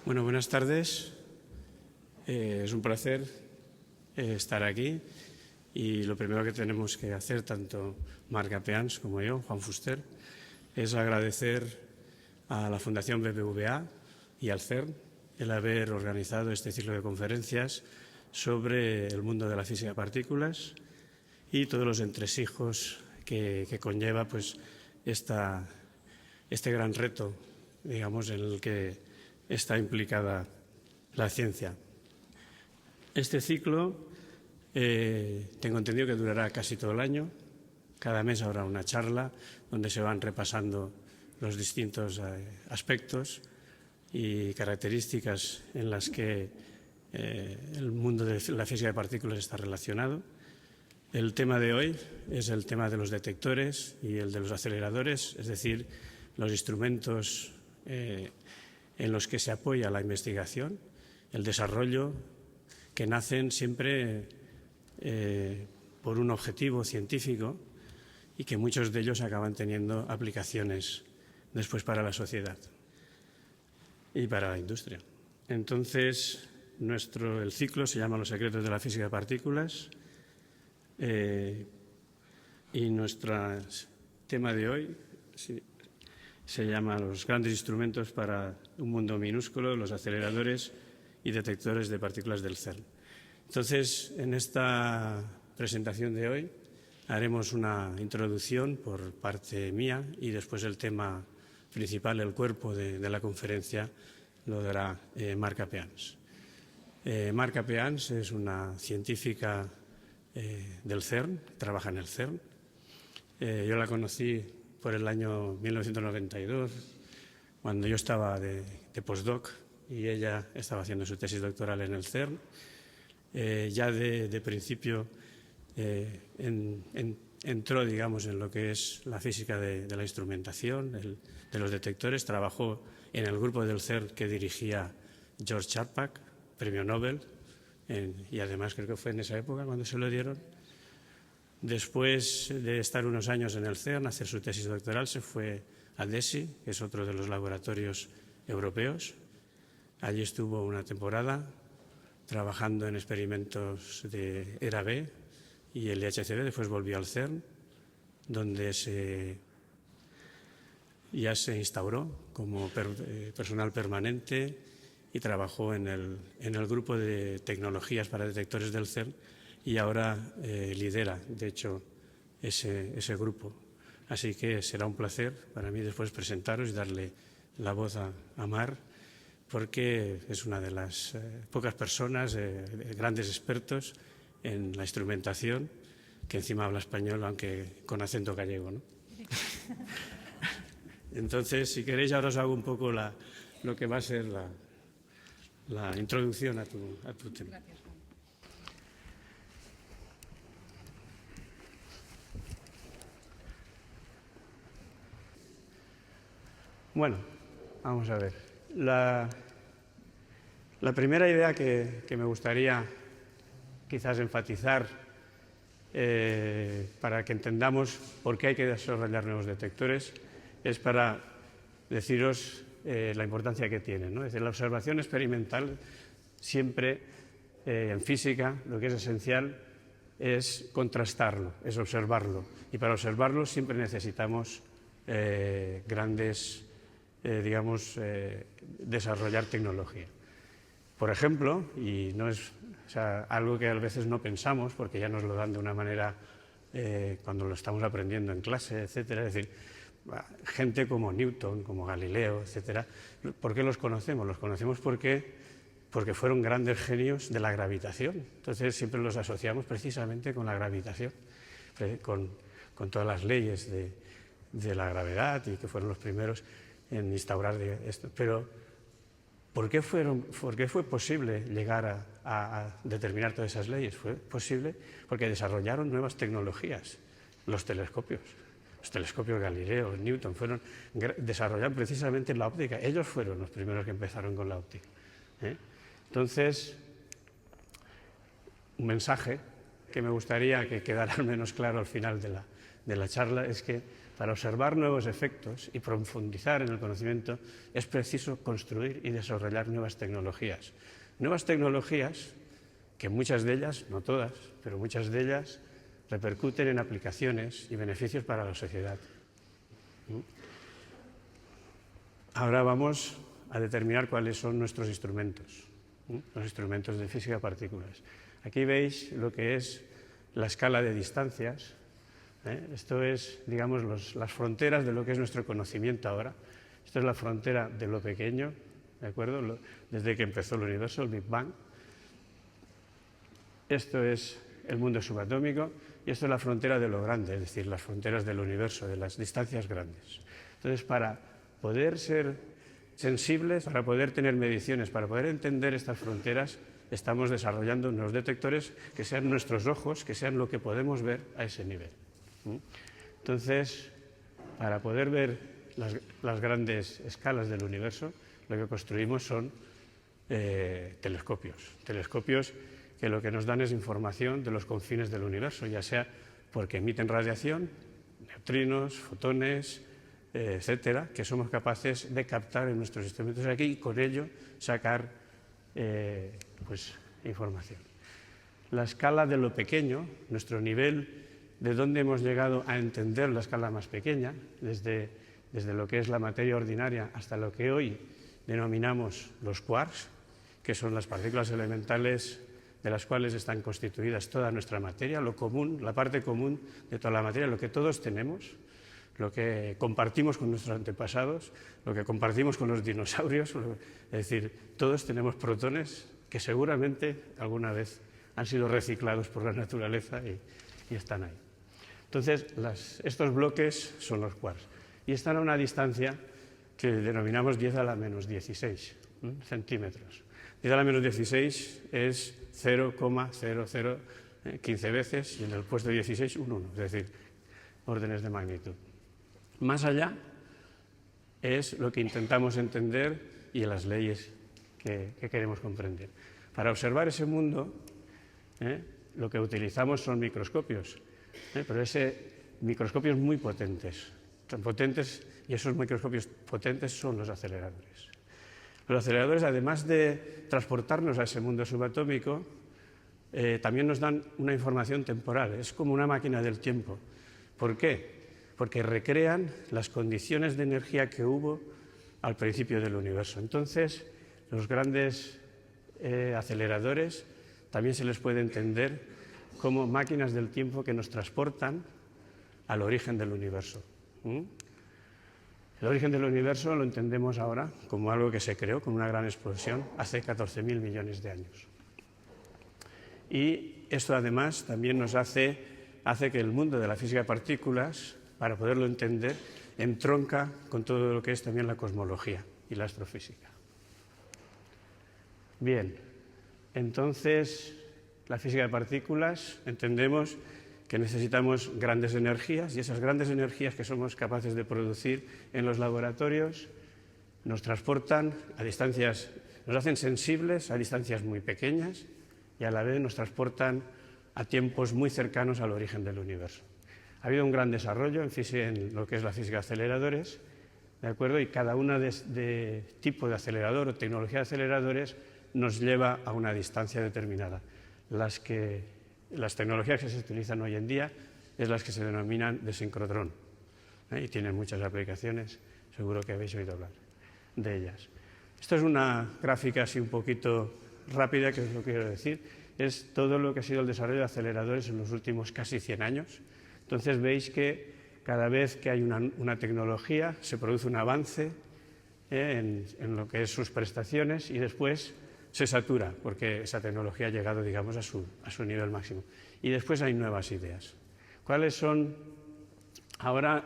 Bueno, buenas tardes. Es un placer estar aquí y lo primero que tenemos que hacer, tanto Marc Apeans como yo, Juan Fuster, es agradecer a la Fundación BBVA y al CERN el haber organizado este ciclo de conferencias sobre el mundo de la física de partículas y todos los entresijos que conlleva pues, este gran reto, digamos, en el que está implicada la ciencia. Este ciclo tengo entendido que durará casi todo el año. Cada mes habrá una charla donde se van repasando los distintos aspectos y características en las que el mundo de la física de partículas está relacionado. El tema de hoy es el tema de los detectores y el de los aceleradores, es decir, los instrumentos en los que se apoya la investigación, el desarrollo, que nacen siempre por un objetivo científico y que muchos de ellos acaban teniendo aplicaciones después para la sociedad y para la industria. Entonces, el ciclo se llama Los secretos de la física de partículas y nuestro tema de hoy se llama Los grandes instrumentos para un mundo minúsculo, los aceleradores y detectores de partículas del CERN. Entonces, en esta presentación de hoy haremos una introducción por parte mía y después el tema principal, el cuerpo de la conferencia, lo dará Marc Apeans. Marc Apeans es una científica del CERN, trabaja en el CERN. Yo la conocí por el año 1992, cuando yo estaba de postdoc y ella estaba haciendo su tesis doctoral en el CERN. Ya de principio entró, digamos, en lo que es la física de la instrumentación, de los detectores. Trabajó en el grupo del CERN que dirigía George Chapak, premio Nobel, y además creo que fue en esa época cuando se lo dieron. Después de estar unos años en el CERN, hacer su tesis doctoral, se fue a DESY, que es otro de los laboratorios europeos. Allí estuvo una temporada trabajando en experimentos de ERA B y el LHCb. Después volvió al CERN, donde ya se instauró como personal permanente y trabajó en el grupo de tecnologías para detectores del CERN y ahora lidera, de hecho, ese grupo. Así que será un placer para mí después presentaros y darle la voz a Mar, porque es una de las pocas personas, grandes expertos en la instrumentación, que encima habla español, aunque con acento gallego, ¿no? Entonces, si queréis, ahora os hago un poco lo que va a ser la introducción a tu tema. Gracias, Juan. Bueno, vamos a ver. La primera idea que me gustaría quizás enfatizar para que entendamos por qué hay que desarrollar nuevos detectores es para deciros la importancia que tienen, ¿no? Es decir, la observación experimental siempre en física lo que es esencial es contrastarlo, es observarlo. Y para observarlo siempre necesitamos desarrollar tecnología. Por ejemplo, y no es algo que a veces no pensamos, porque ya nos lo dan de una manera cuando lo estamos aprendiendo en clase, etcétera, es decir, gente como Newton, como Galileo, etcétera. ¿Por qué los conocemos? Los conocemos porque fueron grandes genios de la gravitación. Entonces siempre los asociamos precisamente con la gravitación, con todas las leyes de la gravedad, y que fueron los primeros en instaurar esto. Pero ¿por qué fue posible llegar a determinar todas esas leyes? Fue posible porque desarrollaron nuevas tecnologías. Los telescopios Galileo, Newton, desarrollaron precisamente la óptica. Ellos fueron los primeros que empezaron con la óptica. Entonces, un mensaje que me gustaría que quedara al menos claro al final de la charla es que Para observar nuevos efectos y profundizar en el conocimiento es preciso construir y desarrollar nuevas tecnologías. Nuevas tecnologías que muchas de ellas, no todas, pero muchas de ellas repercuten en aplicaciones y beneficios para la sociedad. Ahora vamos a determinar cuáles son nuestros instrumentos, los instrumentos de física de partículas. Aquí veis lo que es la escala de distancias. Esto es, digamos, las fronteras de lo que es nuestro conocimiento ahora. Esto es la frontera de lo pequeño, ¿de acuerdo? Desde que empezó el universo, el Big Bang. Esto es el mundo subatómico y esto es la frontera de lo grande, es decir, las fronteras del universo, de las distancias grandes. Entonces, para poder ser sensibles, para poder tener mediciones, para poder entender estas fronteras, estamos desarrollando unos detectores que sean nuestros ojos, que sean lo que podemos ver a ese nivel. Entonces, para poder ver las grandes escalas del universo, lo que construimos son telescopios que lo que nos dan es información de los confines del universo, ya sea porque emiten radiación, neutrinos, fotones, etcétera, que somos capaces de captar en nuestros instrumentos aquí y con ello sacar información. La escala de lo pequeño, nuestro nivel de dónde hemos llegado a entender la escala más pequeña, desde lo que es la materia ordinaria hasta lo que hoy denominamos los quarks, que son las partículas elementales de las cuales están constituidas toda nuestra materia, lo común, la parte común de toda la materia, lo que todos tenemos, lo que compartimos con nuestros antepasados, lo que compartimos con los dinosaurios, es decir, todos tenemos protones que seguramente alguna vez han sido reciclados por la naturaleza y están ahí. Entonces, estos bloques son los quarks y están a una distancia que denominamos 10 a la menos 16 centímetros. 10 a la menos 16 es 0,0015 veces y en el puesto 16 un 1, es decir, órdenes de magnitud. Más allá es lo que intentamos entender y las leyes que queremos comprender. Para observar ese mundo, lo que utilizamos son microscopios, pero microscopios muy potentes, tan potentes, y esos microscopios potentes son los aceleradores. Los aceleradores, además de transportarnos a ese mundo subatómico, también nos dan una información temporal, es como una máquina del tiempo. ¿Por qué? Porque recrean las condiciones de energía que hubo al principio del universo. Entonces, los grandes aceleradores también se les puede entender como máquinas del tiempo que nos transportan al origen del universo. El origen del universo lo entendemos ahora como algo que se creó con una gran explosión hace 14.000 millones de años. Y esto además también nos hace que el mundo de la física de partículas, para poderlo entender, entronca con todo lo que es también la cosmología y la astrofísica. Bien, entonces la física de partículas entendemos que necesitamos grandes energías y esas grandes energías que somos capaces de producir en los laboratorios nos transportan a distancias, nos hacen sensibles a distancias muy pequeñas y a la vez nos transportan a tiempos muy cercanos al origen del universo. Ha habido un gran desarrollo en lo que es la física de aceleradores, ¿de acuerdo? Y cada una de tipo de acelerador o tecnología de aceleradores nos lleva a una distancia determinada. Las tecnologías que se utilizan hoy en día es las que se denominan de sincrotrón, y tienen muchas aplicaciones, seguro que habéis oído hablar de ellas. Esto es una gráfica así un poquito rápida, que os lo quiero decir, es todo lo que ha sido el desarrollo de aceleradores en los últimos casi 100 años. Entonces veis que cada vez que hay una tecnología se produce un avance en lo que es sus prestaciones y después se satura, porque esa tecnología ha llegado, digamos, a su nivel máximo. Y después hay nuevas ideas. ¿Cuáles son? Ahora,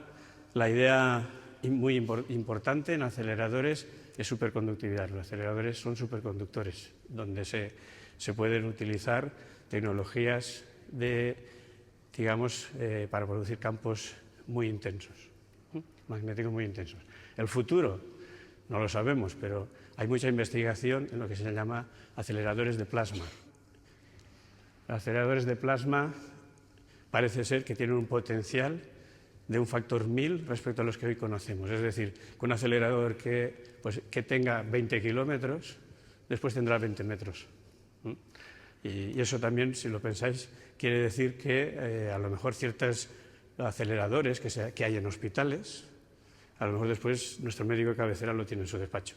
la idea muy importante en aceleradores es superconductividad. Los aceleradores son superconductores, donde se pueden utilizar tecnologías para producir campos muy intensos, magnéticos muy intensos. El futuro no lo sabemos, pero hay mucha investigación en lo que se llama aceleradores de plasma. Los aceleradores de plasma parece ser que tienen un potencial de un factor 1000 respecto a los que hoy conocemos. Es decir, con un acelerador que tenga 20 kilómetros, después tendrá 20 metros. Y eso también, si lo pensáis, quiere decir que a lo mejor ciertos aceleradores que hay en hospitales, a lo mejor después nuestro médico de cabecera lo tiene en su despacho.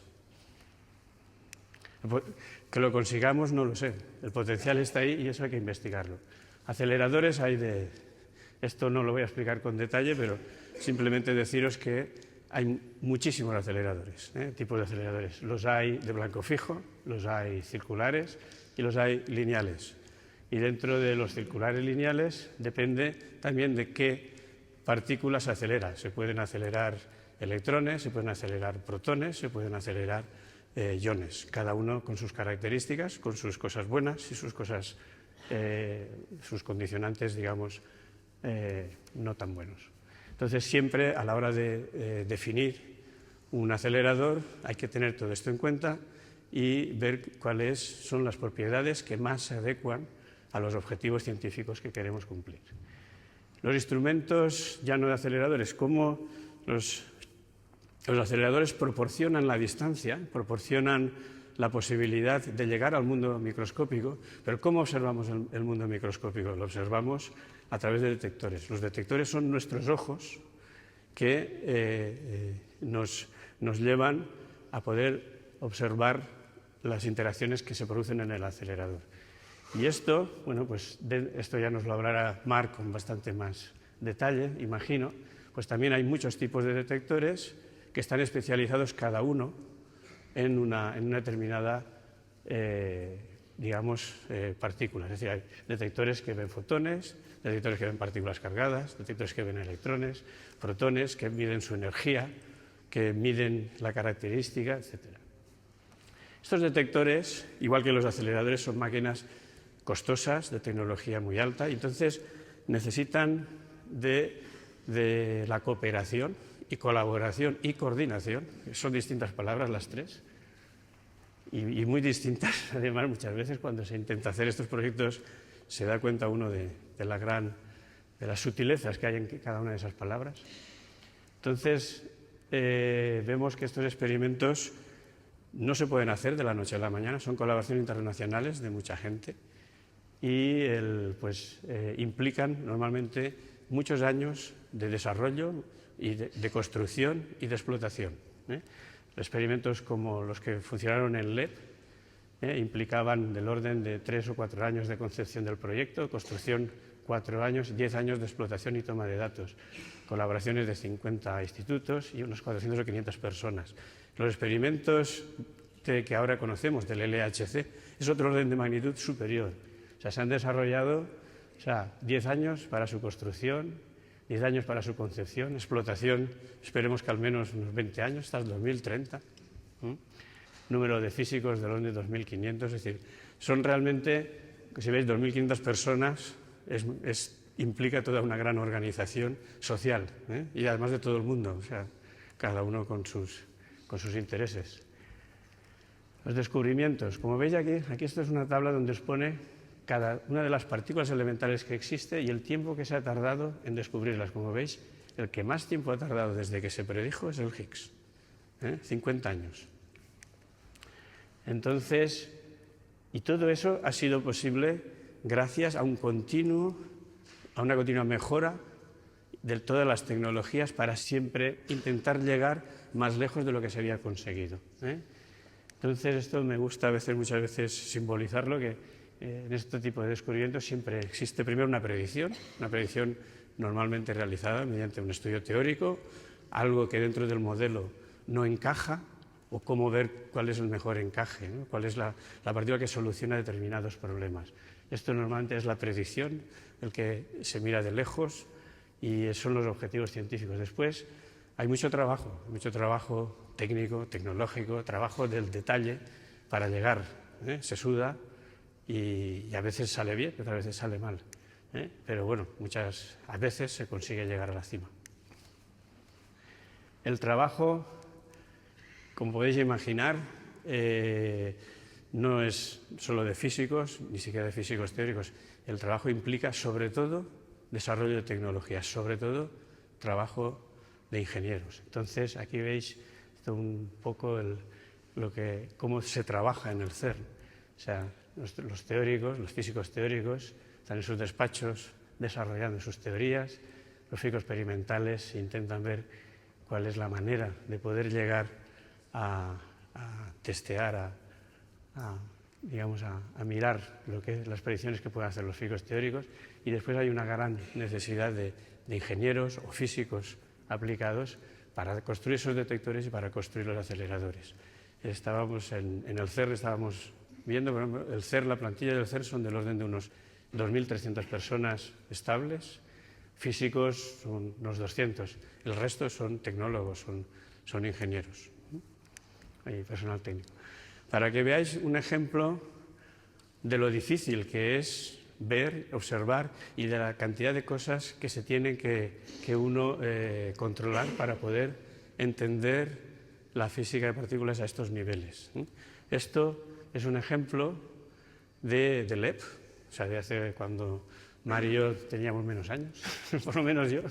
Que lo consigamos, no lo sé. El potencial está ahí y eso hay que investigarlo. Aceleradores hay de... Esto no lo voy a explicar con detalle, pero simplemente deciros que hay muchísimos aceleradores, tipos de aceleradores. Los hay de blanco fijo, los hay circulares y los hay lineales. Y dentro de los circulares lineales depende también de qué partículas se acelera. Se pueden acelerar electrones, se pueden acelerar protones, se pueden acelerar iones, cada uno con sus características, con sus cosas buenas y sus cosas, sus condicionantes, digamos, no tan buenos. Entonces, siempre a la hora de definir un acelerador hay que tener todo esto en cuenta y ver cuáles son las propiedades que más se adecuan a los objetivos científicos que queremos cumplir. Los instrumentos ya no de aceleradores, como los aceleradores proporcionan la distancia, proporcionan la posibilidad de llegar al mundo microscópico, pero ¿cómo observamos el mundo microscópico? Lo observamos a través de detectores. Los detectores son nuestros ojos que nos llevan a poder observar las interacciones que se producen en el acelerador. Y esto, bueno, pues esto ya nos lo hablará Marc con bastante más detalle, imagino, pues también hay muchos tipos de detectores que están especializados cada uno en una determinada, digamos, partícula. Es decir, hay detectores que ven fotones, detectores que ven partículas cargadas, detectores que ven electrones, protones, que miden su energía, que miden la característica, etc. Estos detectores, igual que los aceleradores, son máquinas costosas, de tecnología muy alta, y entonces necesitan de la cooperación y colaboración y coordinación, son distintas palabras las tres, y muy distintas, además, muchas veces cuando se intenta hacer estos proyectos se da cuenta uno de las sutilezas que hay en cada una de esas palabras. Entonces, vemos que estos experimentos no se pueden hacer de la noche a la mañana, son colaboraciones internacionales de mucha gente y implican normalmente muchos años de desarrollo y de construcción y de explotación. Experimentos como los que funcionaron en LEP implicaban del orden de 3 o 4 años de concepción del proyecto, construcción 4 años, 10 años de explotación y toma de datos, colaboraciones de 50 institutos y unos 400 o 500 personas. Los experimentos que ahora conocemos del LHC es otro orden de magnitud superior. O sea, se han desarrollado 10 años para su construcción, 10 años para su concepción, explotación, esperemos que al menos unos 20 años, hasta el 2030. Número de físicos del orden de 2.500, es decir, son realmente, si veis, 2.500 personas, implica toda una gran organización social, y además de todo el mundo, o sea, cada uno con sus intereses. Los descubrimientos, como veis aquí esto es una tabla donde os pone cada una de las partículas elementales que existe y el tiempo que se ha tardado en descubrirlas. Como veis, el que más tiempo ha tardado desde que se predijo es el Higgs, 50 años. Entonces, y todo eso ha sido posible gracias a una continua mejora de todas las tecnologías para siempre intentar llegar más lejos de lo que se había conseguido. Entonces, esto me gusta muchas veces simbolizarlo, que en este tipo de descubrimientos siempre existe primero una predicción normalmente realizada mediante un estudio teórico, algo que dentro del modelo no encaja, o cómo ver cuál es el mejor encaje, cuál es la partícula que soluciona determinados problemas. Esto normalmente es la predicción, el que se mira de lejos, y son los objetivos científicos. Después hay mucho trabajo técnico, tecnológico, trabajo del detalle para llegar. Se suda y a veces sale bien, otras veces sale mal. Pero bueno, a veces se consigue llegar a la cima. El trabajo, como podéis imaginar, no es solo de físicos, ni siquiera de físicos teóricos. El trabajo implica, sobre todo, desarrollo de tecnologías, sobre todo trabajo de ingenieros. Entonces, aquí veis un poco cómo se trabaja en el CERN. O sea, los teóricos, los físicos teóricos, están en sus despachos desarrollando sus teorías. Los físicos experimentales intentan ver cuál es la manera de poder llegar a testear, digamos, a mirar las predicciones que pueden hacer los físicos teóricos, y después hay una gran necesidad de ingenieros o físicos aplicados para construir esos detectores y para construir los aceleradores. Estábamos en el CERN, estábamos viendo, por ejemplo, el CERN, la plantilla del CERN son del orden de unos 2.300 personas estables, físicos son unos 200, el resto son tecnólogos, son ingenieros y personal técnico. Para que veáis un ejemplo de lo difícil que es ver, observar y de la cantidad de cosas que se tienen que uno controlar para poder entender la física de partículas a estos niveles. Esto es un ejemplo de LEP, o sea, de hace cuando Mario y yo teníamos menos años, por lo menos yo.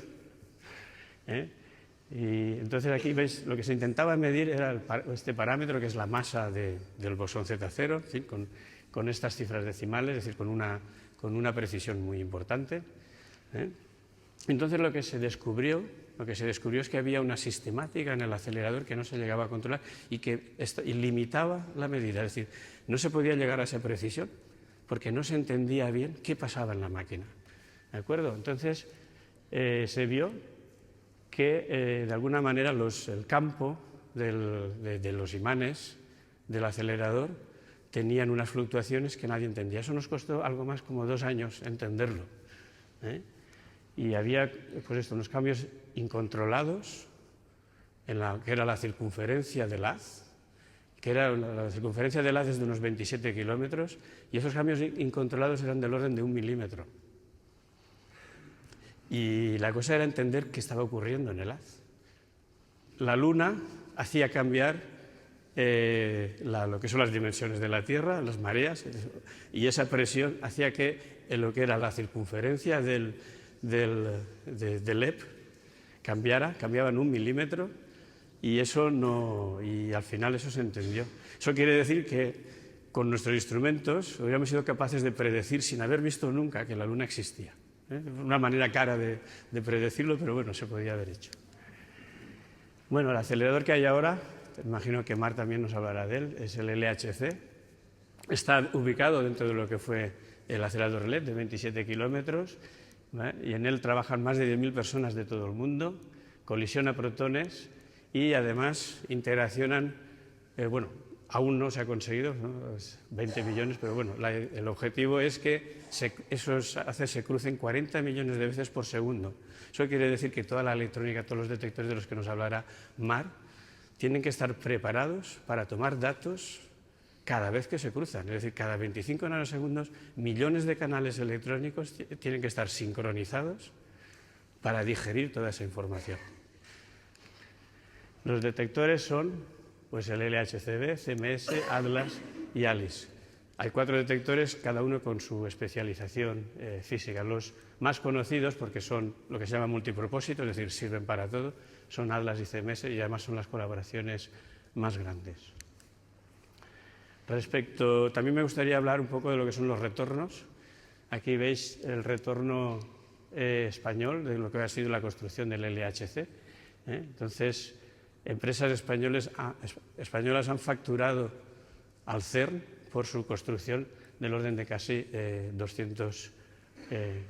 Y entonces aquí veis, lo que se intentaba medir era este parámetro, que es la masa del bosón Z0, ¿sí? con estas cifras decimales, es decir, con una precisión muy importante. Entonces lo que se descubrió es que había una sistemática en el acelerador que no se llegaba a controlar y que limitaba la medida, es decir, no se podía llegar a esa precisión porque no se entendía bien qué pasaba en la máquina. ¿De acuerdo? Entonces se vio que de alguna manera el campo de los imanes del acelerador tenían unas fluctuaciones que nadie entendía. Eso nos costó algo más como 2 años entenderlo. Y había unos cambios incontrolados que era la circunferencia del haz, que era la circunferencia del haz es de unos 27 kilómetros, y esos cambios incontrolados eran del orden de 1 milímetro. Y la cosa era entender qué estaba ocurriendo en el haz. La Luna hacía cambiar lo que son las dimensiones de la Tierra, las mareas, y esa presión hacía que lo que era la circunferencia del LEP cambiaba en 1 milímetro, y al final eso se entendió. Eso quiere decir que con nuestros instrumentos hubiéramos sido capaces de predecir, sin haber visto nunca que la Luna existía. Una manera cara de predecirlo, pero bueno, se podía haber hecho. Bueno, el acelerador que hay ahora, imagino que Mar también nos hablará de él, es el LHC. Está ubicado dentro de lo que fue el acelerador LEP de 27 kilómetros, y en él trabajan más de 10.000 personas de todo el mundo, colisiona protones y además interaccionan, aún no se ha conseguido, ¿no? 20 millones, pero bueno, el objetivo es que esos haces se crucen 40 millones de veces por segundo. Eso quiere decir que toda la electrónica, todos los detectores de los que nos hablará Mar, tienen que estar preparados para tomar datos cada vez que se cruzan. Es decir, cada 25 nanosegundos, millones de canales electrónicos tienen que estar sincronizados para digerir toda esa información. Los detectores son el LHCb, CMS, ATLAS y ALICE. Hay 4 detectores, cada uno con su especialización física. Los más conocidos, porque son lo que se llama multipropósito, es decir, sirven para todo, son ATLAS y CMS, y además son las colaboraciones más grandes. También me gustaría hablar un poco de lo que son los retornos. Aquí veis el retorno español de lo que ha sido la construcción del LHC. Entonces, empresas españolas han facturado al CERN por su construcción del orden de casi 200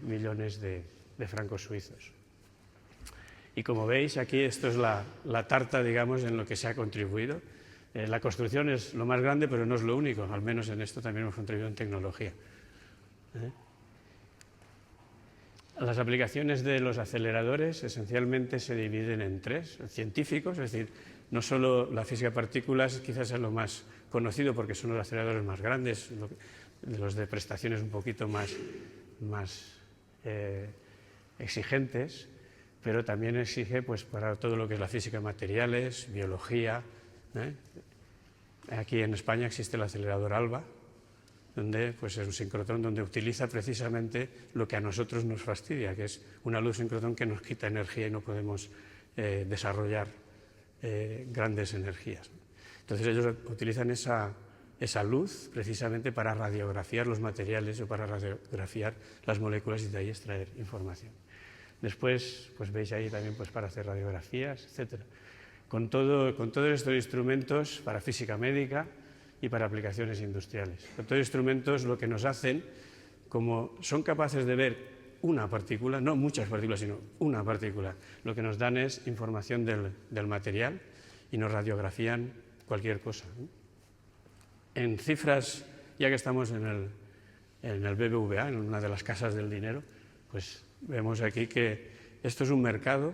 millones de francos suizos. Y como veis, aquí esto es la tarta, digamos, en lo que se ha contribuido. La construcción es lo más grande, pero no es lo único. Al menos en esto también hemos contribuido en tecnología. Las aplicaciones de los aceleradores esencialmente se dividen en 3. Científicos, es decir, no solo la física de partículas quizás es lo más conocido porque son los aceleradores más grandes, los de prestaciones un poquito más exigentes, pero también exige para todo lo que es la física de materiales, biología. Aquí en España existe el acelerador ALBA, donde pues, es un sincrotrón donde utiliza precisamente lo que a nosotros nos fastidia, que es una luz sincrotrón que nos quita energía y no podemos desarrollar grandes energías. Entonces ellos utilizan esa luz precisamente para radiografiar los materiales o para radiografiar las moléculas y de ahí extraer información. Después pues veis ahí también pues, para hacer radiografías, etc. Con todos estos instrumentos para física médica y para aplicaciones industriales. Con todos instrumentos lo que nos hacen, como son capaces de ver una partícula, no muchas partículas, sino una partícula, lo que nos dan es información del material y nos radiografían cualquier cosa. En cifras, ya que estamos en el BBVA, en una de las casas del dinero, pues vemos aquí que esto es un mercado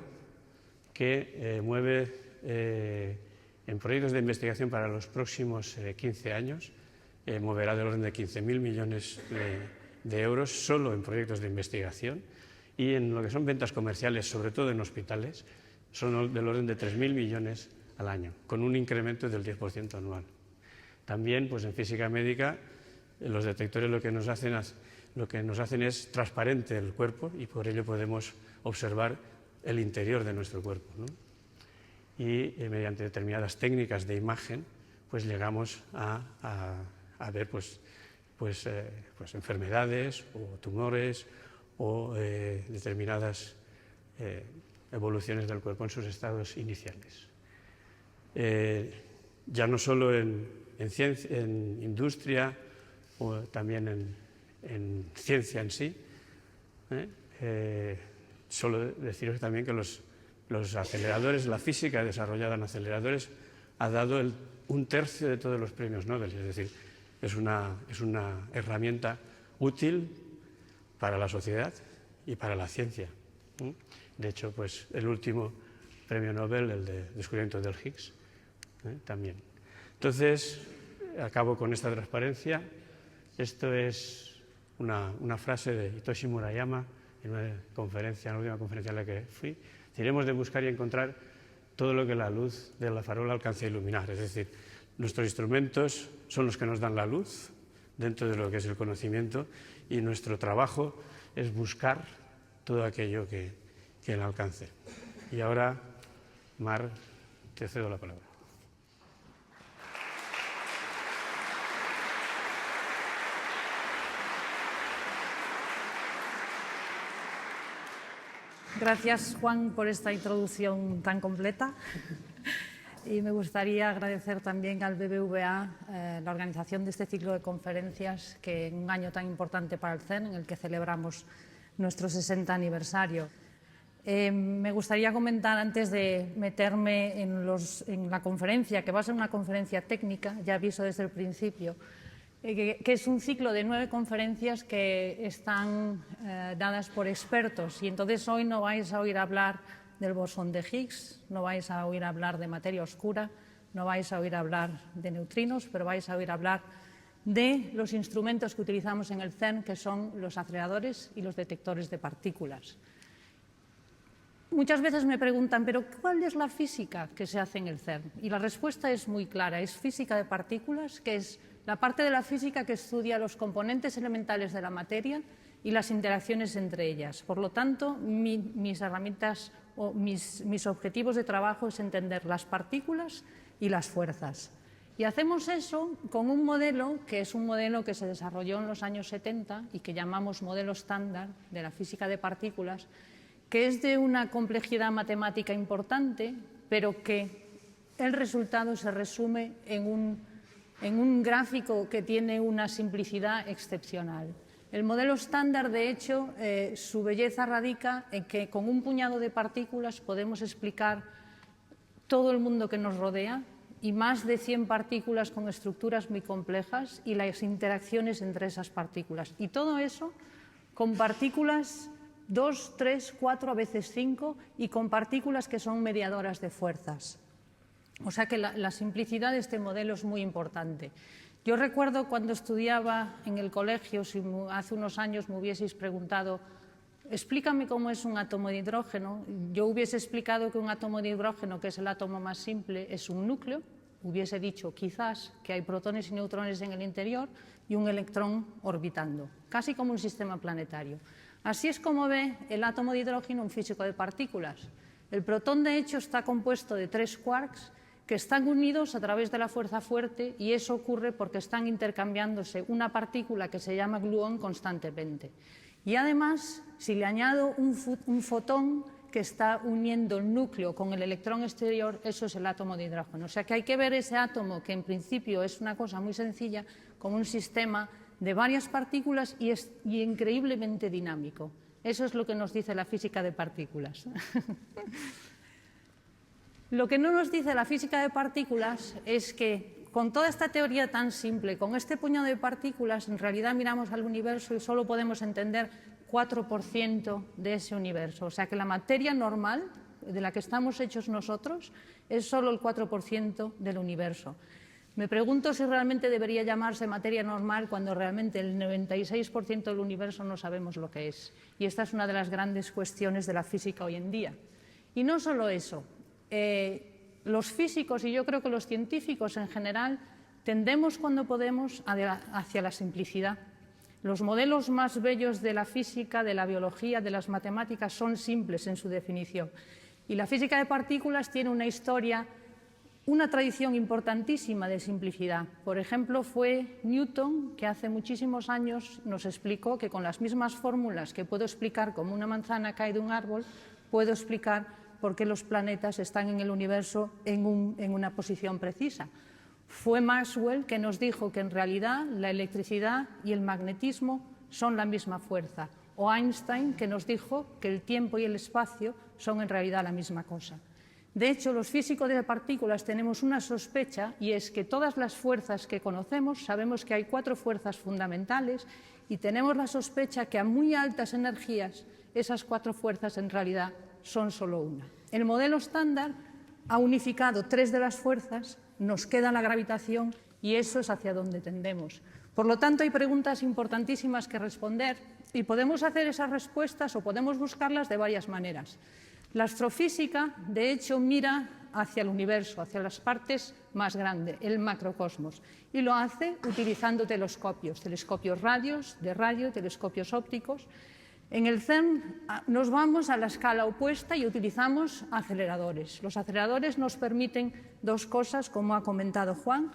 que mueve en proyectos de investigación para los próximos 15 años, moverá del orden de 15.000 millones de euros solo en proyectos de investigación, y en lo que son ventas comerciales, sobre todo en hospitales, son del orden de 3.000 millones al año, con un incremento del 10% anual. También pues, en física médica, los detectores lo que nos hacen es transparente el cuerpo y por ello podemos observar el interior de nuestro cuerpo, ¿no? Y mediante determinadas técnicas de imagen pues llegamos a ver pues enfermedades o tumores o determinadas evoluciones del cuerpo en sus estados iniciales. Ya no solo en ciencia, en industria o también en ciencia en sí, solo deciros también que los aceleradores, la física desarrollada en aceleradores ha dado un tercio de todos los premios Nobel, es decir, es una herramienta útil para la sociedad y para la ciencia. De hecho, pues el último premio Nobel, el de descubrimiento del Higgs, también. Entonces, acabo con esta transparencia. Esto es una frase de Hitoshi Murayama en una conferencia, en la última conferencia a la que fui. Iremos de buscar y encontrar todo lo que la luz de la farola alcance a iluminar. Es decir, nuestros instrumentos son los que nos dan la luz dentro de lo que es el conocimiento y nuestro trabajo es buscar todo aquello que el alcance. Y ahora, Mar, te cedo la palabra. Gracias, Juan, por esta introducción tan completa. Y me gustaría agradecer también al BBVA la organización de este ciclo de conferencias, que en un año tan importante para el CERN, en el que celebramos nuestro 60 aniversario. Me gustaría comentar, antes de meterme en la conferencia, que va a ser una conferencia técnica, ya aviso desde el principio, que es un ciclo de 9 conferencias que están dadas por expertos, y entonces hoy no vais a oír hablar del bosón de Higgs, no vais a oír hablar de materia oscura, no vais a oír hablar de neutrinos, pero vais a oír hablar de los instrumentos que utilizamos en el CERN, que son los aceleradores y los detectores de partículas. Muchas veces me preguntan, ¿pero cuál es la física que se hace en el CERN? Y la respuesta es muy clara, es física de partículas, que es la parte de la física que estudia los componentes elementales de la materia y las interacciones entre ellas. Por lo tanto, mis herramientas o mis objetivos de trabajo es entender las partículas y las fuerzas. Y hacemos eso con un modelo que es un modelo que se desarrolló en los años 70 y que llamamos modelo estándar de la física de partículas, que es de una complejidad matemática importante, pero que el resultado se resume en un gráfico que tiene una simplicidad excepcional. El modelo estándar, de hecho, su belleza radica en que con un puñado de partículas podemos explicar todo el mundo que nos rodea y más de 100 partículas con estructuras muy complejas y las interacciones entre esas partículas. Y todo eso con partículas 2, 3, 4, a veces 5, y con partículas que son mediadoras de fuerzas. O sea que la simplicidad de este modelo es muy importante. Yo recuerdo cuando estudiaba en el colegio, si hace unos años me hubieseis preguntado, explícame cómo es un átomo de hidrógeno, yo hubiese explicado que un átomo de hidrógeno, que es el átomo más simple, es un núcleo, hubiese dicho quizás que hay protones y neutrones en el interior y un electrón orbitando, casi como un sistema planetario. Así es como ve el átomo de hidrógeno un físico de partículas. El protón, de hecho, está compuesto de 3 quarks que están unidos a través de la fuerza fuerte, y eso ocurre porque están intercambiándose una partícula que se llama gluón constantemente. Y además, si le añado un fotón que está uniendo el núcleo con el electrón exterior, eso es el átomo de hidrógeno. O sea que hay que ver ese átomo, que en principio es una cosa muy sencilla, como un sistema de varias partículas y increíblemente dinámico. Eso es lo que nos dice la física de partículas. Lo que no nos dice la física de partículas es que con toda esta teoría tan simple, con este puñado de partículas, en realidad miramos al universo y solo podemos entender 4% de ese universo. O sea que la materia normal, de la que estamos hechos nosotros, es solo el 4% del universo. Me pregunto si realmente debería llamarse materia normal cuando realmente el 96% del universo no sabemos lo que es. Y esta es una de las grandes cuestiones de la física hoy en día. Y no solo eso. Los físicos, y yo creo que los científicos en general, tendemos cuando podemos hacia la simplicidad. Los modelos más bellos de la física, de la biología, de las matemáticas son simples en su definición. Y la física de partículas tiene una historia, una tradición importantísima de simplicidad. Por ejemplo, fue Newton que hace muchísimos años nos explicó que con las mismas fórmulas que puedo explicar cómo una manzana cae de un árbol, puedo explicar por qué los planetas están en el universo en una posición precisa. Fue Maxwell que nos dijo que en realidad la electricidad y el magnetismo son la misma fuerza. O Einstein que nos dijo que el tiempo y el espacio son en realidad la misma cosa. De hecho, los físicos de partículas tenemos una sospecha, y es que todas las fuerzas que conocemos, sabemos que hay 4 fuerzas fundamentales, y tenemos la sospecha que a muy altas energías esas 4 fuerzas en realidad son solo una. El modelo estándar ha unificado 3 de las fuerzas, nos queda la gravitación y eso es hacia donde tendemos. Por lo tanto, hay preguntas importantísimas que responder y podemos hacer esas respuestas o podemos buscarlas de varias maneras. La astrofísica, de hecho, mira hacia el universo, hacia las partes más grandes, el macrocosmos, y lo hace utilizando telescopios, telescopios de radio, telescopios ópticos. En el CERN nos vamos a la escala opuesta y utilizamos aceleradores. Los aceleradores nos permiten 2 cosas, como ha comentado Juan,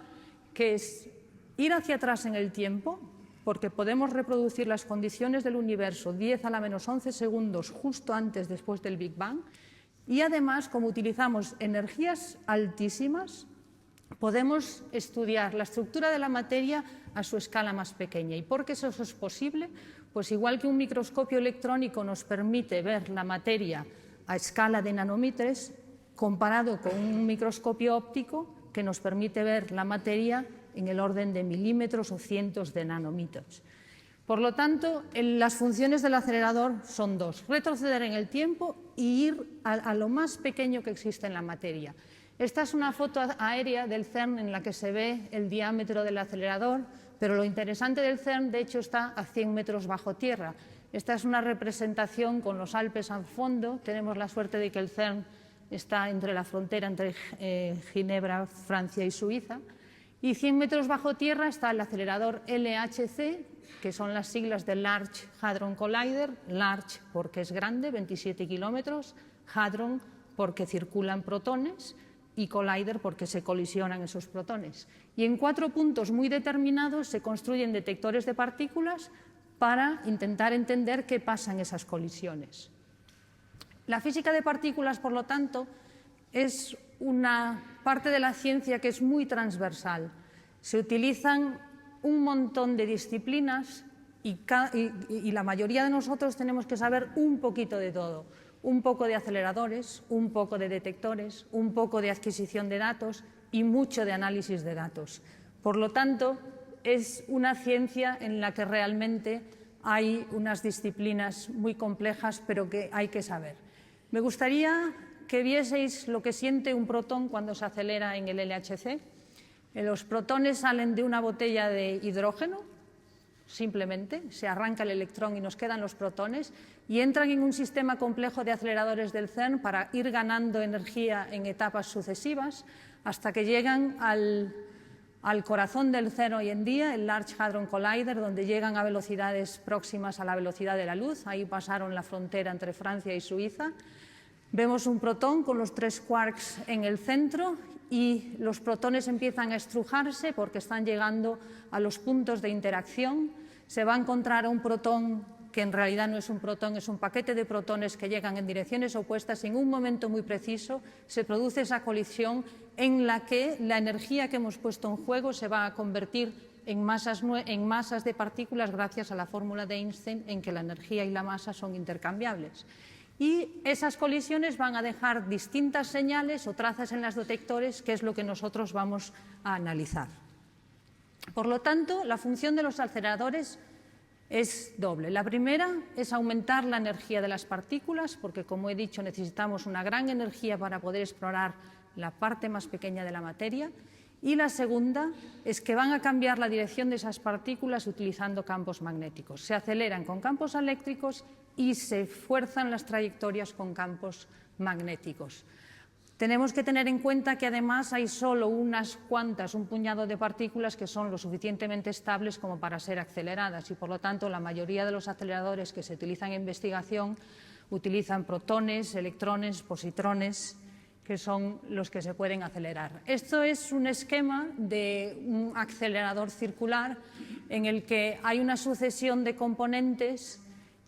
que es ir hacia atrás en el tiempo, porque podemos reproducir las condiciones del universo 10 a la menos 11 segundos justo antes después del Big Bang, y además, como utilizamos energías altísimas, podemos estudiar la estructura de la materia a su escala más pequeña. ¿Y por qué eso es posible? Pues igual que un microscopio electrónico nos permite ver la materia a escala de nanómetros, comparado con un microscopio óptico que nos permite ver la materia en el orden de milímetros o cientos de nanómetros. Por lo tanto, las funciones del acelerador son 2, retroceder en el tiempo y ir a lo más pequeño que existe en la materia. Esta es una foto aérea del CERN en la que se ve el diámetro del acelerador, pero lo interesante del CERN, de hecho, está a 100 metros bajo tierra. Esta es una representación con los Alpes al fondo. Tenemos la suerte de que el CERN está entre la frontera entre Ginebra, Francia y Suiza. Y 100 metros bajo tierra está el acelerador LHC, que son las siglas de Large Hadron Collider. Large porque es grande, 27 kilómetros. Hadron porque circulan protones. Y Collider porque se colisionan esos protones. Y en 4 puntos muy determinados se construyen detectores de partículas para intentar entender qué pasa en esas colisiones. La física de partículas, por lo tanto, es una parte de la ciencia que es muy transversal. Se utilizan un montón de disciplinas y la mayoría de nosotros tenemos que saber un poquito de todo. Un poco de aceleradores, un poco de detectores, un poco de adquisición de datos y mucho de análisis de datos. Por lo tanto, es una ciencia en la que realmente hay unas disciplinas muy complejas, pero que hay que saber. Me gustaría que vieseis lo que siente un protón cuando se acelera en el LHC. Los protones salen de una botella de hidrógeno, simplemente, se arranca el electrón y nos quedan los protones, y entran en un sistema complejo de aceleradores del CERN para ir ganando energía en etapas sucesivas hasta que llegan al corazón del CERN hoy en día, el Large Hadron Collider, donde llegan a velocidades próximas a la velocidad de la luz. Ahí pasaron la frontera entre Francia y Suiza. Vemos un protón con los 3 quarks en el centro y los protones empiezan a estrujarse porque están llegando a los puntos de interacción. Se va a encontrar un protón que en realidad no es un protón, es un paquete de protones que llegan en direcciones opuestas. En un momento muy preciso se produce esa colisión en la que la energía que hemos puesto en juego se va a convertir en masas de partículas gracias a la fórmula de Einstein en que la energía y la masa son intercambiables. Y esas colisiones van a dejar distintas señales o trazas en los detectores, que es lo que nosotros vamos a analizar. Por lo tanto, la función de los aceleradores es doble. La primera es aumentar la energía de las partículas, porque, como he dicho, necesitamos una gran energía para poder explorar la parte más pequeña de la materia. Y la segunda es que van a cambiar la dirección de esas partículas utilizando campos magnéticos. Se aceleran con campos eléctricos y se fuerzan las trayectorias con campos magnéticos. Tenemos que tener en cuenta que además hay solo unas cuantas, un puñado de partículas que son lo suficientemente estables como para ser aceleradas y por lo tanto la mayoría de los aceleradores que se utilizan en investigación utilizan protones, electrones, positrones, que son los que se pueden acelerar. Esto es un esquema de un acelerador circular en el que hay una sucesión de componentes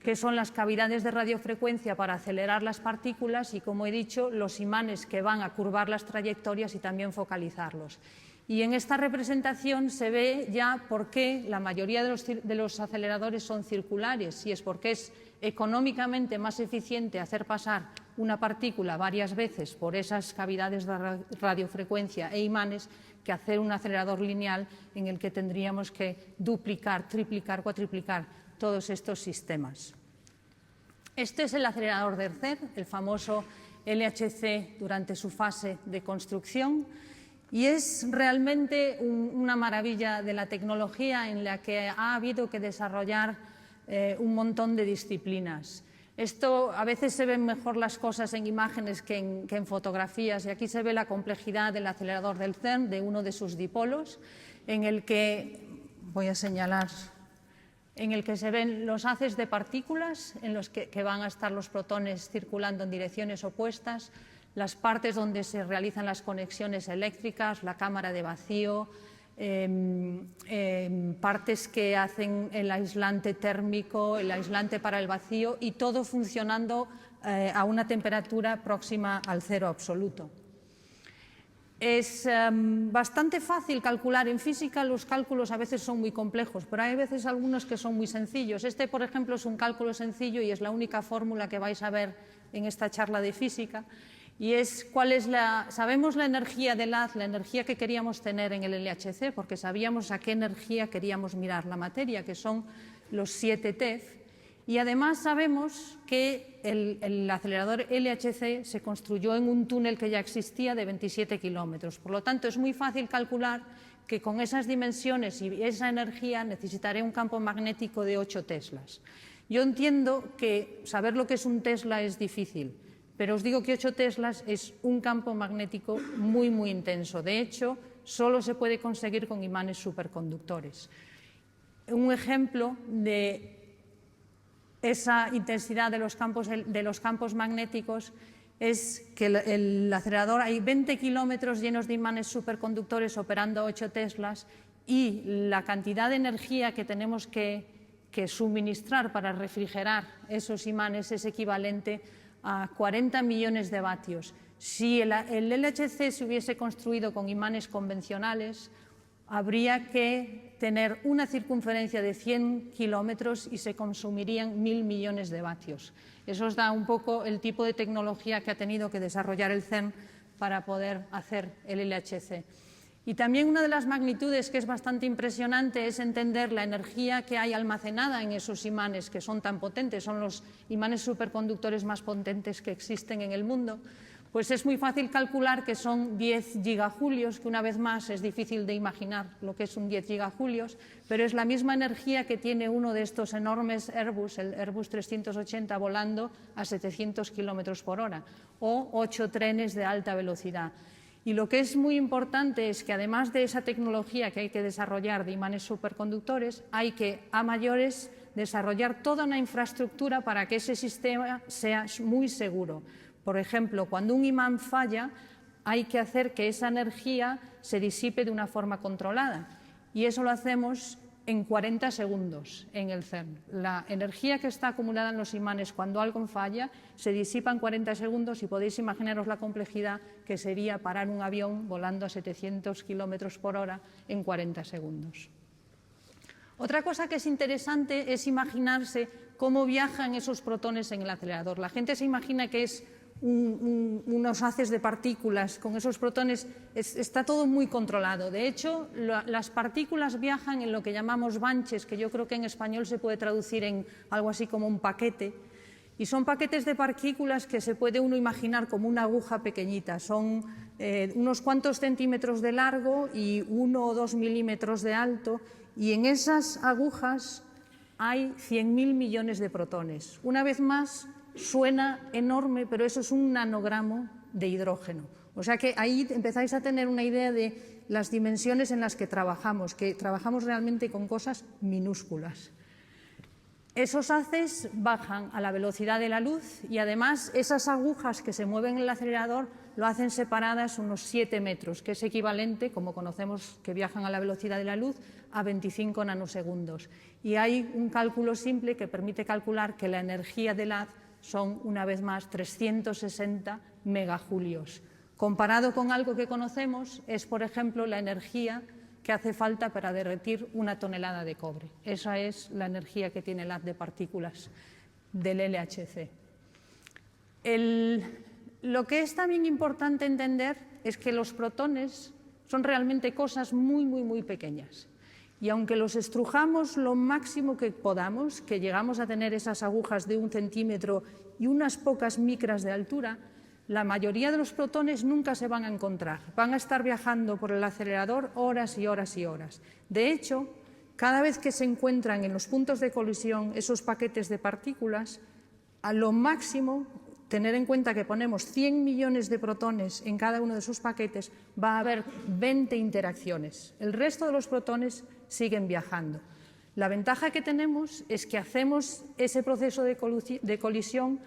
que son las cavidades de radiofrecuencia para acelerar las partículas y, como he dicho, los imanes que van a curvar las trayectorias y también focalizarlos. Y en esta representación se ve ya por qué la mayoría de los aceleradores son circulares, y es porque es económicamente más eficiente hacer pasar una partícula varias veces por esas cavidades de radiofrecuencia e imanes que hacer un acelerador lineal en el que tendríamos que duplicar, triplicar, cuatriplicar todos estos sistemas. Este es el acelerador del CERN, el famoso LHC durante su fase de construcción, y es realmente una maravilla de la tecnología en la que ha habido que desarrollar un montón de disciplinas. Esto, a veces se ven mejor las cosas en imágenes que en fotografías, y aquí se ve la complejidad del acelerador del CERN, de uno de sus dipolos, en el que, voy a señalar, en el que se ven los haces de partículas en los que van a estar los protones circulando en direcciones opuestas, las partes donde se realizan las conexiones eléctricas, la cámara de vacío, partes que hacen el aislante térmico, el aislante para el vacío, y todo funcionando a una temperatura próxima al cero absoluto. Es bastante fácil calcular. En física los cálculos a veces son muy complejos, pero hay veces algunos que son muy sencillos. Este, por ejemplo, es un cálculo sencillo y es la única fórmula que vais a ver en esta charla de física. Y es sabemos la energía del haz, la energía que queríamos tener en el LHC, porque sabíamos a qué energía queríamos mirar la materia, que son los 7 TeV. Y además sabemos que el acelerador LHC se construyó en un túnel que ya existía de 27 kilómetros. Por lo tanto, es muy fácil calcular que con esas dimensiones y esa energía necesitaré un campo magnético de 8 teslas. Yo entiendo que saber lo que es un tesla es difícil, pero os digo que 8 teslas es un campo magnético muy, muy intenso. De hecho, solo se puede conseguir con imanes superconductores. Un ejemplo de esa intensidad de los campos magnéticos es que el acelerador, hay 20 kilómetros llenos de imanes superconductores operando a 8 teslas, y la cantidad de energía que tenemos que suministrar para refrigerar esos imanes es equivalente a 40 millones de vatios. Si el LHC se hubiese construido con imanes convencionales, habría que tener una circunferencia de 100 kilómetros y se consumirían 1.000 millones de vatios. Eso os da un poco el tipo de tecnología que ha tenido que desarrollar el CERN para poder hacer el LHC. Y también una de las magnitudes que es bastante impresionante es entender la energía que hay almacenada en esos imanes que son tan potentes, son los imanes superconductores más potentes que existen en el mundo, Pues es muy fácil calcular que son 10 gigajulios, que una vez más es difícil de imaginar lo que es un 10 gigajulios, pero es la misma energía que tiene uno de estos enormes Airbus, el Airbus 380, volando a 700 kilómetros por hora, o 8 trenes de alta velocidad. Y lo que es muy importante es que además de esa tecnología que hay que desarrollar de imanes superconductores, hay que, a mayores, desarrollar toda una infraestructura para que ese sistema sea muy seguro. Por ejemplo, cuando un imán falla, hay que hacer que esa energía se disipe de una forma controlada. Y eso lo hacemos en 40 segundos en el CERN. La energía que está acumulada en los imanes cuando algo falla se disipa en 40 segundos y podéis imaginaros la complejidad que sería parar un avión volando a 700 kilómetros por hora en 40 segundos. Otra cosa que es interesante es imaginarse cómo viajan esos protones en el acelerador. La gente se imagina que es unos haces de partículas con esos protones, está todo muy controlado. De hecho, las partículas viajan en lo que llamamos bunches, que yo creo que en español se puede traducir en algo así como un paquete, y son paquetes de partículas que se puede uno imaginar como una aguja pequeñita. Son unos cuantos centímetros de largo y 1 o 2 milímetros de alto, y en esas agujas hay 100.000 millones de protones. Una vez más, suena enorme, pero eso es un nanogramo de hidrógeno. O sea que ahí empezáis a tener una idea de las dimensiones en las que trabajamos realmente con cosas minúsculas. Esos haces bajan a la velocidad de la luz y además esas agujas que se mueven en el acelerador lo hacen separadas unos 7 metros, que es equivalente, como conocemos que viajan a la velocidad de la luz, a 25 nanosegundos. Y hay un cálculo simple que permite calcular que la energía del haz son, una vez más, 360 megajulios. Comparado con algo que conocemos, es, por ejemplo, la energía que hace falta para derretir 1 tonelada de cobre. Esa es la energía que tiene el haz de partículas del LHC. Lo que es también importante entender es que los protones son realmente cosas muy, muy, muy pequeñas. Y aunque los estrujamos lo máximo que podamos, que llegamos a tener esas agujas de 1 centímetro y unas pocas micras de altura, la mayoría de los protones nunca se van a encontrar. Van a estar viajando por el acelerador horas y horas y horas. De hecho, cada vez que se encuentran en los puntos de colisión esos paquetes de partículas, a lo máximo, tener en cuenta que ponemos 100 millones de protones en cada uno de esos paquetes, va a haber 20 interacciones. El resto de los protones siguen viajando. La ventaja que tenemos es que hacemos ese proceso de colisión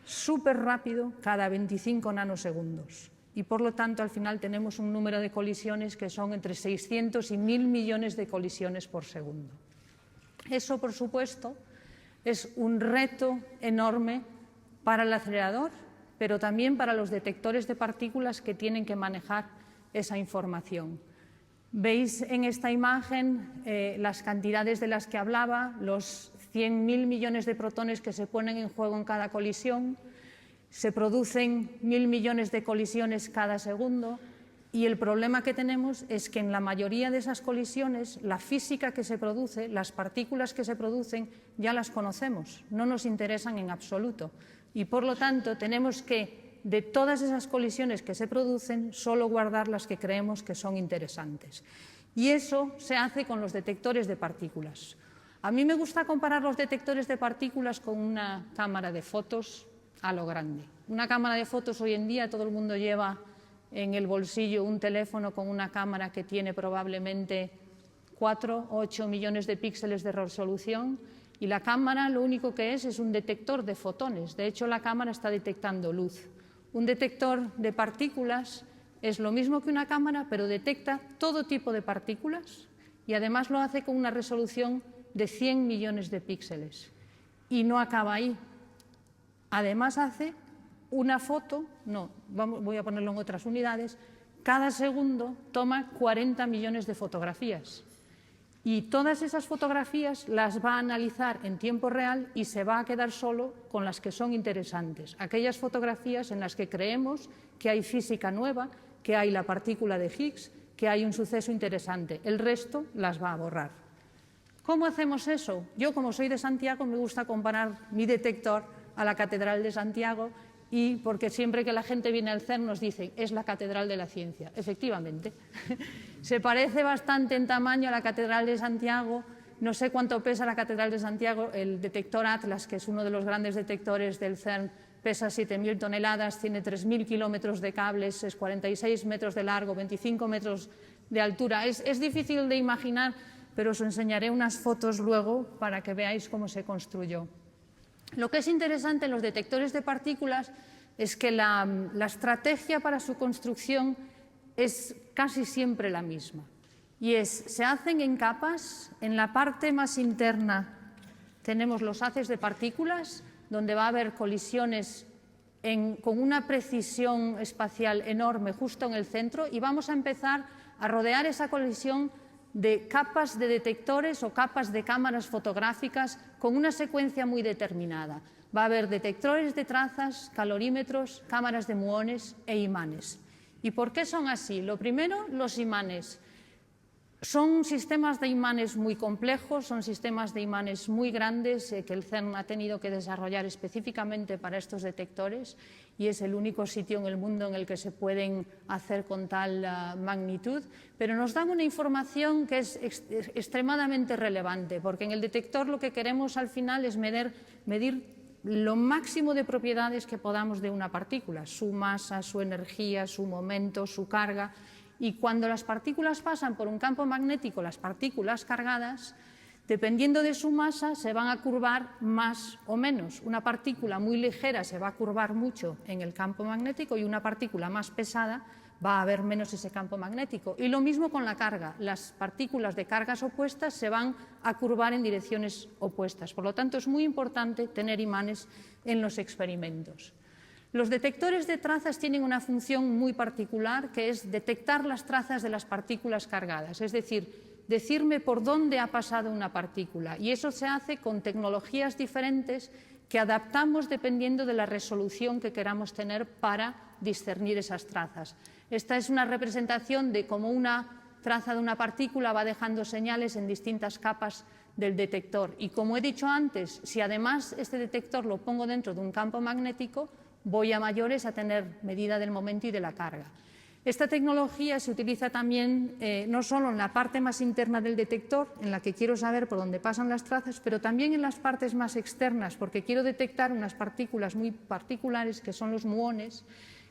súper rápido, cada 25 nanosegundos. Y por lo tanto, al final tenemos un número de colisiones que son entre 600 y 1.000 millones de colisiones por segundo. Eso, por supuesto, es un reto enorme para el acelerador, pero también para los detectores de partículas que tienen que manejar esa información. Veis en esta imagen las cantidades de las que hablaba, los 100.000 millones de protones que se ponen en juego en cada colisión, se producen 1.000 millones de colisiones cada segundo y el problema que tenemos es que en la mayoría de esas colisiones la física que se produce, las partículas que se producen, ya las conocemos, no nos interesan en absoluto y por lo tanto tenemos que, de todas esas colisiones que se producen, solo guardar las que creemos que son interesantes. Y eso se hace con los detectores de partículas. A mí me gusta comparar los detectores de partículas con una cámara de fotos a lo grande. Una cámara de fotos hoy en día todo el mundo lleva en el bolsillo un teléfono con una cámara que tiene probablemente 4 o 8 millones de píxeles de resolución y la cámara lo único que es un detector de fotones. De hecho, la cámara está detectando luz. Un detector de partículas es lo mismo que una cámara, pero detecta todo tipo de partículas y además lo hace con una resolución de 100 millones de píxeles. Y no acaba ahí. Además hace una foto, voy a ponerlo en otras unidades, cada segundo toma 40 millones de fotografías. Y todas esas fotografías las va a analizar en tiempo real y se va a quedar solo con las que son interesantes. Aquellas fotografías en las que creemos que hay física nueva, que hay la partícula de Higgs, que hay un suceso interesante. El resto las va a borrar. ¿Cómo hacemos eso? Yo, como soy de Santiago, me gusta comparar mi detector a la Catedral de Santiago y porque siempre que la gente viene al CERN nos dicen es la catedral de la ciencia. Efectivamente, se parece bastante en tamaño a la Catedral de Santiago. No sé cuánto pesa la Catedral de Santiago, el detector Atlas, que es uno de los grandes detectores del CERN, pesa 7.000 toneladas, tiene 3.000 kilómetros de cables, es 46 metros de largo, 25 metros de altura. Es difícil de imaginar, pero os enseñaré unas fotos luego para que veáis cómo se construyó. Lo que es interesante en los detectores de partículas es que la estrategia para su construcción es casi siempre la misma. Y se hacen en capas. En la parte más interna tenemos los haces de partículas, donde va a haber colisiones con una precisión espacial enorme justo en el centro, y vamos a empezar a rodear esa colisión de capas de detectores o capas de cámaras fotográficas con una secuencia muy determinada. Va a haber detectores de trazas, calorímetros, cámaras de muones e imanes. ¿Y por qué son así? Lo primero, los imanes. Son sistemas de imanes muy complejos, son sistemas de imanes muy grandes que el CERN ha tenido que desarrollar específicamente para estos detectores, y es el único sitio en el mundo en el que se pueden hacer con tal magnitud, pero nos dan una información que es extremadamente relevante, porque en el detector lo que queremos al final es medir lo máximo de propiedades que podamos de una partícula, su masa, su energía, su momento, su carga. Y cuando las partículas pasan por un campo magnético, las partículas cargadas, dependiendo de su masa, se van a curvar más o menos. Una partícula muy ligera se va a curvar mucho en el campo magnético, y una partícula más pesada va a haber menos ese campo magnético. Y lo mismo con la carga. Las partículas de cargas opuestas se van a curvar en direcciones opuestas. Por lo tanto, es muy importante tener imanes en los experimentos. Los detectores de trazas tienen una función muy particular, que es detectar las trazas de las partículas cargadas, es decir, decirme por dónde ha pasado una partícula. Y eso se hace con tecnologías diferentes que adaptamos dependiendo de la resolución que queramos tener para discernir esas trazas. Esta es una representación de cómo una traza de una partícula va dejando señales en distintas capas del detector. Y como he dicho antes, si además este detector lo pongo dentro de un campo magnético, voy a mayores a tener medida del momento y de la carga. Esta tecnología se utiliza también no solo en la parte más interna del detector, en la que quiero saber por dónde pasan las trazas, pero también en las partes más externas, porque quiero detectar unas partículas muy particulares, que son los muones,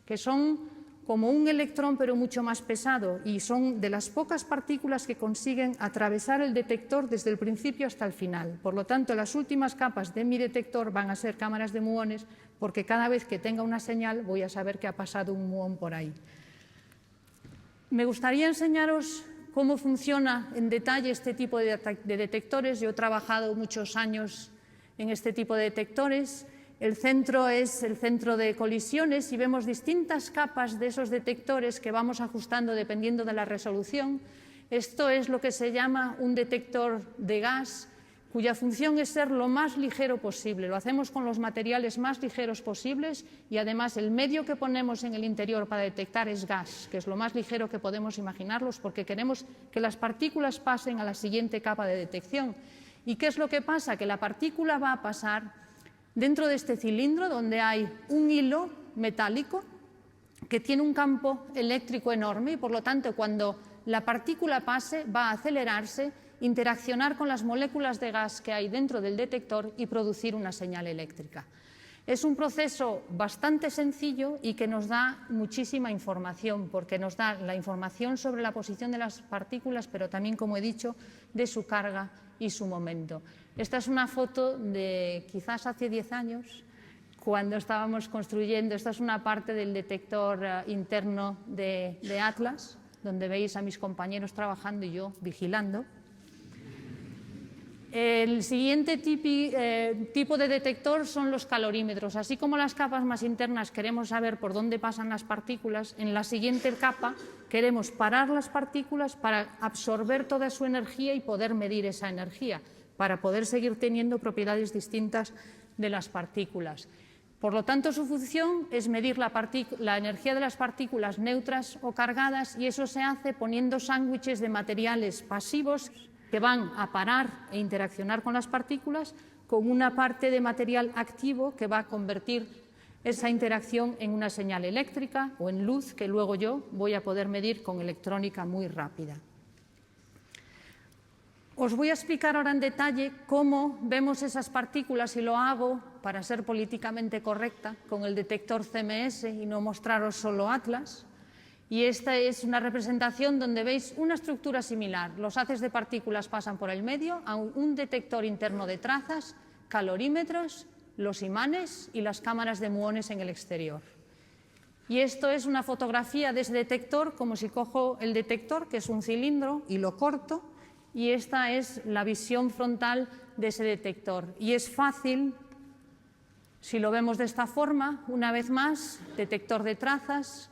que son como un electrón pero mucho más pesado, y son de las pocas partículas que consiguen atravesar el detector desde el principio hasta el final. Por lo tanto, las últimas capas de mi detector van a ser cámaras de muones, porque cada vez que tenga una señal voy a saber que ha pasado un muón por ahí. Me gustaría enseñaros cómo funciona en detalle este tipo de detectores. Yo he trabajado muchos años en este tipo de detectores. El centro es el centro de colisiones y vemos distintas capas de esos detectores que vamos ajustando dependiendo de la resolución. Esto es lo que se llama un detector de gas, cuya función es ser lo más ligero posible. Lo hacemos con los materiales más ligeros posibles, y además el medio que ponemos en el interior para detectar es gas, que es lo más ligero que podemos imaginarlos, porque queremos que las partículas pasen a la siguiente capa de detección. ¿Y qué es lo que pasa? Que la partícula va a pasar dentro de este cilindro, donde hay un hilo metálico que tiene un campo eléctrico enorme, y por lo tanto cuando la partícula pase va a acelerarse, interaccionar con las moléculas de gas que hay dentro del detector y producir una señal eléctrica. Es un proceso bastante sencillo y que nos da muchísima información, porque nos da la información sobre la posición de las partículas, pero también, como he dicho, de su carga y su momento. Esta es una foto de quizás hace 10 años, cuando estábamos construyendo. Esta es una parte del detector interno de Atlas, donde veis a mis compañeros trabajando y yo vigilando. El siguiente tipo de detector son los calorímetros. Así como las capas más internas queremos saber por dónde pasan las partículas, en la siguiente capa queremos parar las partículas para absorber toda su energía y poder medir esa energía, para poder seguir teniendo propiedades distintas de las partículas. Por lo tanto, su función es medir la energía de las partículas neutras o cargadas, y eso se hace poniendo sándwiches de materiales pasivos que van a parar e interaccionar con las partículas, con una parte de material activo que va a convertir esa interacción en una señal eléctrica o en luz que luego yo voy a poder medir con electrónica muy rápida. Os voy a explicar ahora en detalle cómo vemos esas partículas y lo hago para ser políticamente correcta con el detector CMS y no mostraros solo Atlas. Y esta es una representación donde veis una estructura similar. Los haces de partículas pasan por el medio a un detector interno de trazas, calorímetros, los imanes y las cámaras de muones en el exterior. Y esto es una fotografía de ese detector, como si cojo el detector, que es un cilindro, y lo corto, y esta es la visión frontal de ese detector. Y es fácil, si lo vemos de esta forma, una vez más, detector de trazas,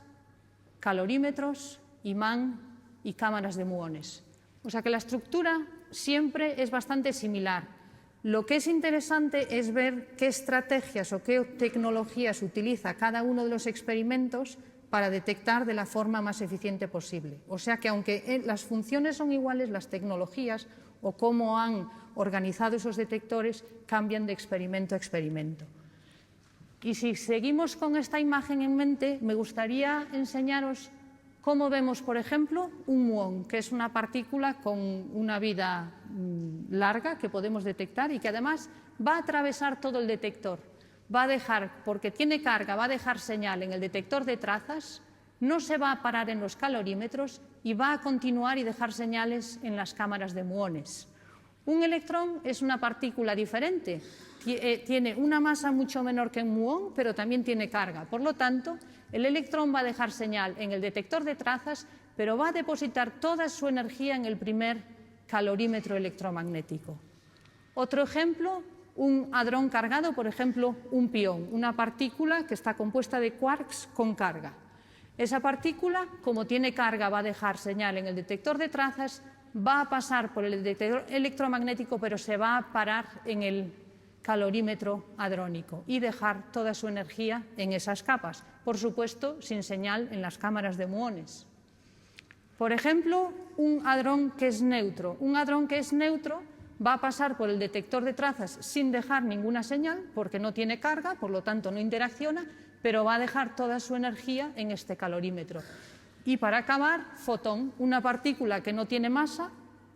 calorímetros, imán y cámaras de muones. O sea que la estructura siempre es bastante similar. Lo que es interesante es ver qué estrategias o qué tecnologías utiliza cada uno de los experimentos para detectar de la forma más eficiente posible. O sea que aunque las funciones son iguales, las tecnologías o cómo han organizado esos detectores cambian de experimento a experimento. Y si seguimos con esta imagen en mente, me gustaría enseñaros cómo vemos, por ejemplo, un muón, que es una partícula con una vida larga que podemos detectar y que además va a atravesar todo el detector. Va a dejar, porque tiene carga, va a dejar señal en el detector de trazas, no se va a parar en los calorímetros y va a continuar y dejar señales en las cámaras de muones. Un electrón es una partícula diferente, tiene una masa mucho menor que un muón, pero también tiene carga. Por lo tanto, el electrón va a dejar señal en el detector de trazas, pero va a depositar toda su energía en el primer calorímetro electromagnético. Otro ejemplo, un hadrón cargado, por ejemplo, un pión, una partícula que está compuesta de quarks con carga. Esa partícula, como tiene carga, va a dejar señal en el detector de trazas, va a pasar por el detector electromagnético, pero se va a parar en el calorímetro hadrónico y dejar toda su energía en esas capas, por supuesto, sin señal en las cámaras de muones. Por ejemplo, un hadrón que es neutro. Un hadrón que es neutro va a pasar por el detector de trazas sin dejar ninguna señal, porque no tiene carga, por lo tanto no interacciona, pero va a dejar toda su energía en este calorímetro. Y para acabar, fotón, una partícula que no tiene masa,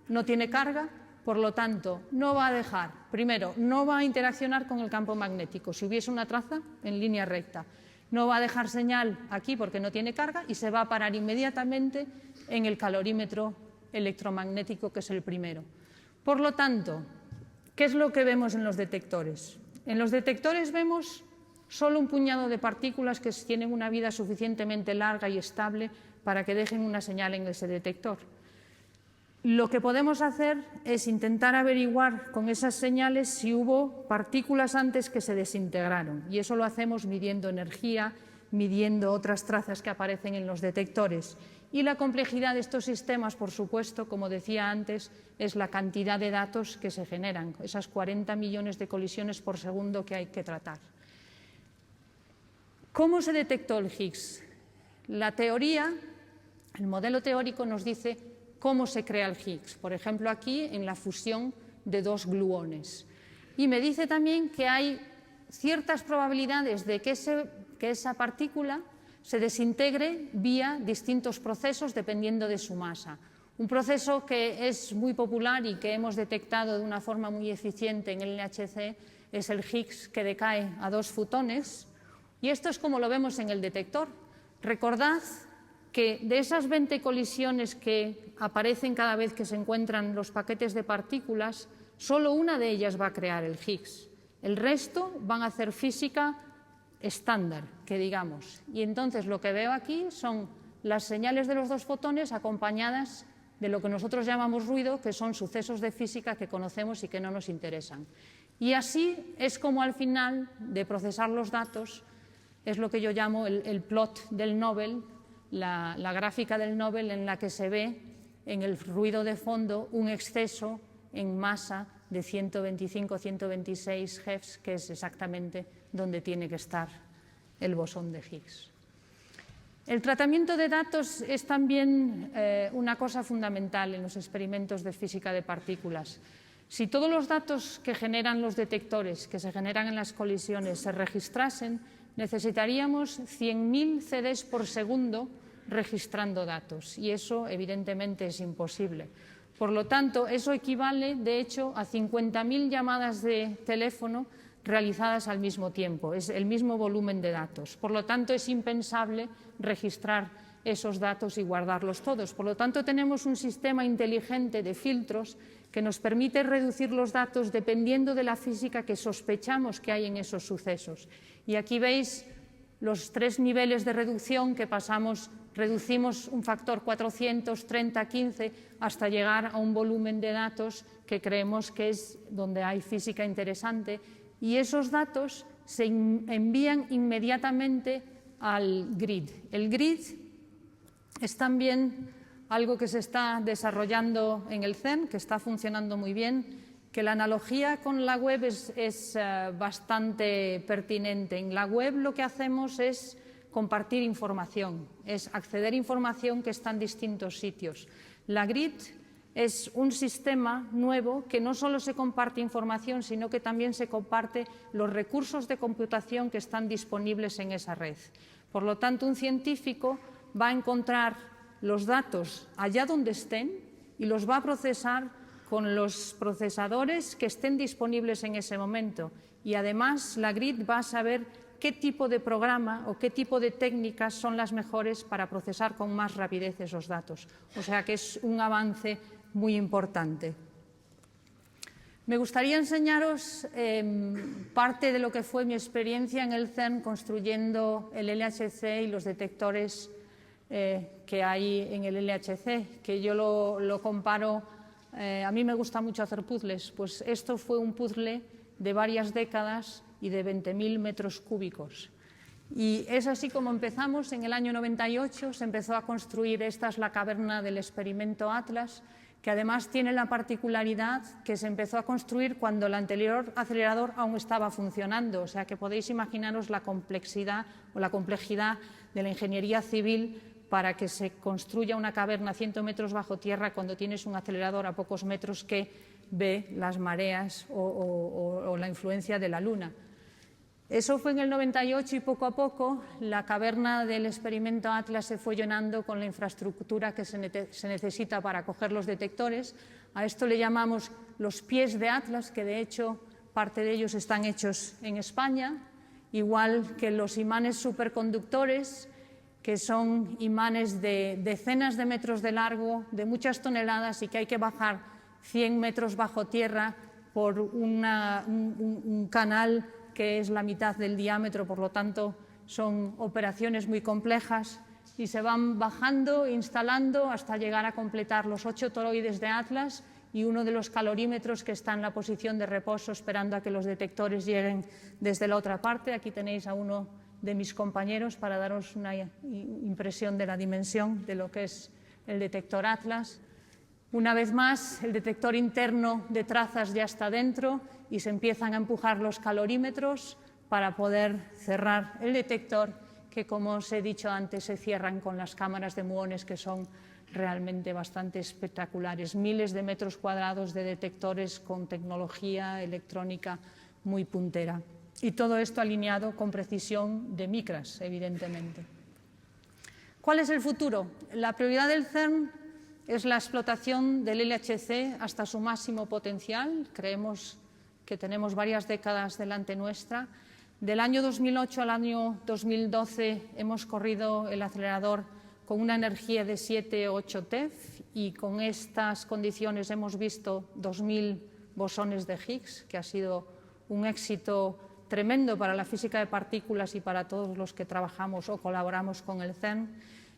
no tiene carga, por lo tanto, no va a dejar, primero, no va a interaccionar con el campo magnético, si hubiese una traza en línea recta. No va a dejar señal aquí porque no tiene carga y se va a parar inmediatamente en el calorímetro electromagnético, que es el primero. Por lo tanto, ¿qué es lo que vemos en los detectores? En los detectores vemos solo un puñado de partículas que tienen una vida suficientemente larga y estable para que dejen una señal en ese detector. Lo que podemos hacer es intentar averiguar con esas señales si hubo partículas antes que se desintegraron, y eso lo hacemos midiendo energía, midiendo otras trazas que aparecen en los detectores. Y la complejidad de estos sistemas, por supuesto, como decía antes, es la cantidad de datos que se generan, esas 40 millones de colisiones por segundo que hay que tratar. ¿Cómo se detectó el Higgs? La teoría, el modelo teórico nos dice cómo se crea el Higgs, por ejemplo aquí en la fusión de dos gluones. Y me dice también que hay ciertas probabilidades de que esa partícula se desintegre vía distintos procesos dependiendo de su masa. Un proceso que es muy popular y que hemos detectado de una forma muy eficiente en el LHC es el Higgs que decae a 2 fotones, y esto es como lo vemos en el detector. Recordad que de esas 20 colisiones que aparecen cada vez que se encuentran los paquetes de partículas, solo una de ellas va a crear el Higgs. El resto van a hacer física estándar, que digamos. Y entonces lo que veo aquí son las señales de los 2 fotones acompañadas de lo que nosotros llamamos ruido, que son sucesos de física que conocemos y que no nos interesan. Y así es como al final de procesar los datos, es lo que yo llamo el plot del Nobel, la gráfica del Nobel en la que se ve en el ruido de fondo un exceso en masa de 125-126 GeV, que es exactamente donde tiene que estar el bosón de Higgs. El tratamiento de datos es también una cosa fundamental en los experimentos de física de partículas. Si todos los datos que generan los detectores, que se generan en las colisiones, se registrasen, necesitaríamos 100.000 CDs por segundo registrando datos, y eso evidentemente es imposible. Por lo tanto, eso equivale, de hecho, a 50.000 llamadas de teléfono realizadas al mismo tiempo. Es el mismo volumen de datos. Por lo tanto, es impensable registrar esos datos y guardarlos todos. Por lo tanto, tenemos un sistema inteligente de filtros que nos permite reducir los datos dependiendo de la física que sospechamos que hay en esos sucesos. Y aquí veis los 3 niveles de reducción que pasamos. Reducimos un factor 430, 15, hasta llegar a un volumen de datos que creemos que es donde hay física interesante, y esos datos se envían inmediatamente al grid. El grid es también algo que se está desarrollando en el CERN, que está funcionando muy bien, que la analogía con la web es bastante pertinente. En la web lo que hacemos es compartir información, es acceder a información que está en distintos sitios. La grid es un sistema nuevo que no solo se comparte información, sino que también se comparte los recursos de computación que están disponibles en esa red. Por lo tanto, un científico va a encontrar los datos allá donde estén y los va a procesar con los procesadores que estén disponibles en ese momento. Y además, la grid va a saber qué tipo de programa o qué tipo de técnicas son las mejores para procesar con más rapidez esos datos. O sea que es un avance muy importante. Me gustaría enseñaros parte de lo que fue mi experiencia en el CERN construyendo el LHC y los detectores que hay en el LHC, que yo lo comparo, a mí me gusta mucho hacer puzzles, pues esto fue un puzzle de varias décadas y de 20.000 metros cúbicos. Y es así como empezamos. En el año 98 se empezó a construir, esta es la caverna del experimento Atlas, que además tiene la particularidad que se empezó a construir cuando el anterior acelerador aún estaba funcionando, o sea que podéis imaginaros la complejidad de la ingeniería civil para que se construya una caverna a 100 metros bajo tierra cuando tienes un acelerador a pocos metros que ve las mareas o la influencia de la Luna. Eso fue en el 98 y poco a poco la caverna del experimento Atlas se fue llenando con la infraestructura que se necesita para coger los detectores. A esto le llamamos los pies de Atlas, que de hecho parte de ellos están hechos en España, igual que los imanes superconductores, que son imanes de decenas de metros de largo, de muchas toneladas y que hay que bajar 100 metros bajo tierra por un canal que es la mitad del diámetro, por lo tanto son operaciones muy complejas y se van bajando, instalando hasta llegar a completar los 8 toroides de Atlas y uno de los calorímetros que está en la posición de reposo esperando a que los detectores lleguen desde la otra parte. Aquí tenéis a uno de mis compañeros para daros una impresión de la dimensión de lo que es el detector Atlas. Una vez más, el detector interno de trazas ya está dentro y se empiezan a empujar los calorímetros para poder cerrar el detector, que, como os he dicho antes, se cierran con las cámaras de muones, que son realmente bastante espectaculares. Miles de metros cuadrados de detectores con tecnología electrónica muy puntera. Y todo esto alineado con precisión de micras, evidentemente. ¿Cuál es el futuro? La prioridad del CERN es la explotación del LHC hasta su máximo potencial. Creemos que tenemos varias décadas delante nuestra. Del año 2008 al año 2012 hemos corrido el acelerador con una energía de 7 o 8 TeV y con estas condiciones hemos visto 2.000 bosones de Higgs, que ha sido un éxito tremendo para la física de partículas y para todos los que trabajamos o colaboramos con el CERN.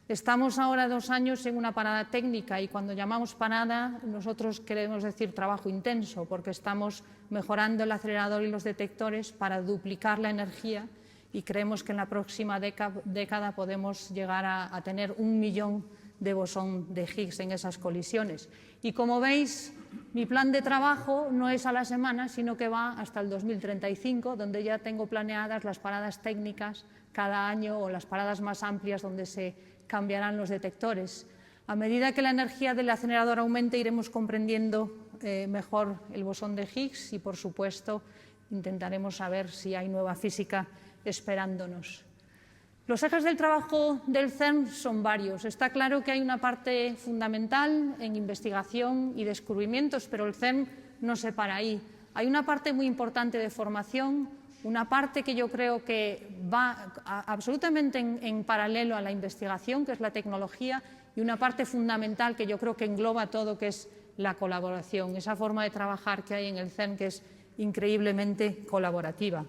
Estamos ahora 2 años en una parada técnica y cuando llamamos parada nosotros queremos decir trabajo intenso, porque estamos mejorando el acelerador y los detectores para duplicar la energía y creemos que en la próxima década podemos llegar a tener 1 millón de bosón de Higgs en esas colisiones. Y como veis, mi plan de trabajo no es a la semana, sino que va hasta el 2035, donde ya tengo planeadas las paradas técnicas cada año o las paradas más amplias donde se cambiarán los detectores. A medida que la energía del acelerador aumente, iremos comprendiendo mejor el bosón de Higgs y, por supuesto, intentaremos saber si hay nueva física esperándonos. Los ejes del trabajo del CERN son varios. Está claro que hay una parte fundamental en investigación y descubrimientos, pero el CERN no se para ahí. Hay una parte muy importante de formación, una parte que yo creo que va absolutamente en paralelo a la investigación, que es la tecnología, y una parte fundamental que yo creo que engloba todo, que es la colaboración, esa forma de trabajar que hay en el CERN, que es increíblemente colaborativa.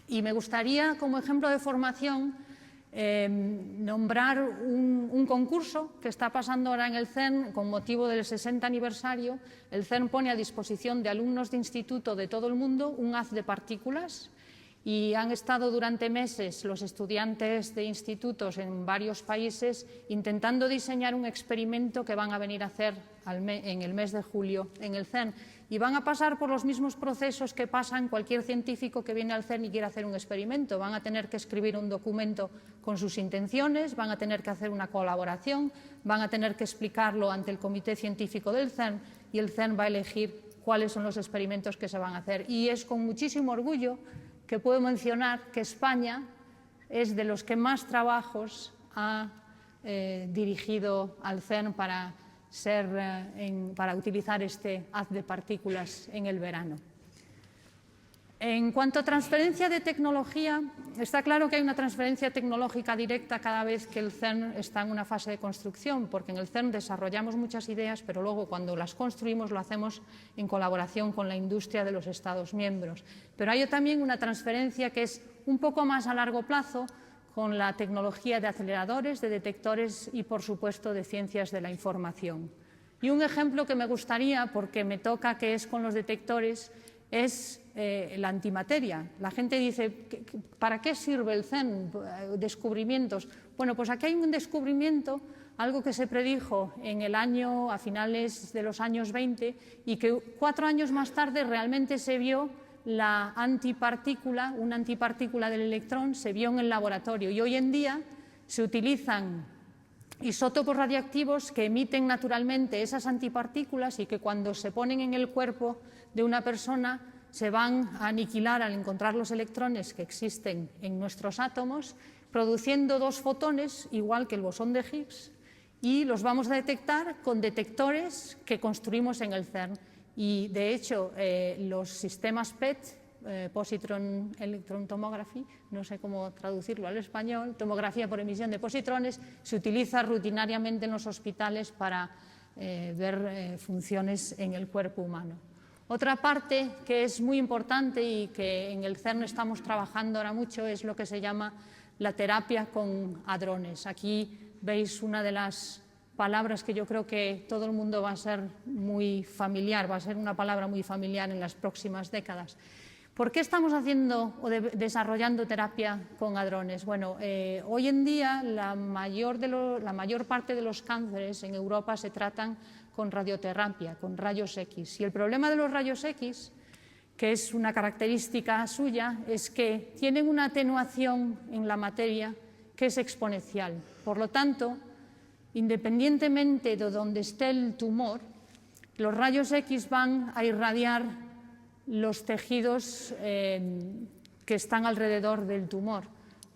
Y me gustaría, como ejemplo de formación, nombrar un concurso que está pasando ahora en el CERN con motivo del 60 aniversario. El CERN pone a disposición de alumnos de instituto de todo el mundo un haz de partículas y han estado durante meses los estudiantes de institutos en varios países intentando diseñar un experimento que van a venir a hacer en el mes de julio en el CERN. Y van a pasar por los mismos procesos que pasan cualquier científico que viene al CERN y quiere hacer un experimento. Van a tener que escribir un documento con sus intenciones, van a tener que hacer una colaboración, van a tener que explicarlo ante el comité científico del CERN y el CERN va a elegir cuáles son los experimentos que se van a hacer. Y es con muchísimo orgullo que puedo mencionar que España es de los que más trabajos ha dirigido al CERN para utilizar este haz de partículas en el verano. En cuanto a transferencia de tecnología, está claro que hay una transferencia tecnológica directa cada vez que el CERN está en una fase de construcción, porque en el CERN desarrollamos muchas ideas, pero luego cuando las construimos lo hacemos en colaboración con la industria de los Estados miembros. Pero hay también una transferencia que es un poco más a largo plazo, con la tecnología de aceleradores, de detectores y, por supuesto, de ciencias de la información. Y un ejemplo que me gustaría, porque me toca que es con los detectores, es la antimateria. La gente dice, ¿para qué sirve el CERN? Descubrimientos. Bueno, pues aquí hay un descubrimiento, algo que se predijo a finales de los años 20 y que 4 años más tarde realmente se vio. Una antipartícula del electrón se vio en el laboratorio y hoy en día se utilizan isótopos radiactivos que emiten naturalmente esas antipartículas y que cuando se ponen en el cuerpo de una persona se van a aniquilar al encontrar los electrones que existen en nuestros átomos, produciendo 2 fotones, igual que el bosón de Higgs, y los vamos a detectar con detectores que construimos en el CERN. Y, de hecho, los sistemas PET, Positron Electron Tomography, no sé cómo traducirlo al español, tomografía por emisión de positrones, se utiliza rutinariamente en los hospitales para ver funciones en el cuerpo humano. Otra parte que es muy importante y que en el CERN estamos trabajando ahora mucho es lo que se llama la terapia con hadrones. Aquí veis una de las palabras que yo creo que todo el mundo va a ser muy familiar, va a ser una palabra muy familiar en las próximas décadas. ¿Por qué estamos haciendo o desarrollando terapia con hadrones? Bueno, hoy en día la mayor parte de los cánceres en Europa se tratan con radioterapia, con rayos X. Y el problema de los rayos X, que es una característica suya, es que tienen una atenuación en la materia que es exponencial. Por lo tanto, independientemente de donde esté el tumor, los rayos X van a irradiar los tejidos que están alrededor del tumor,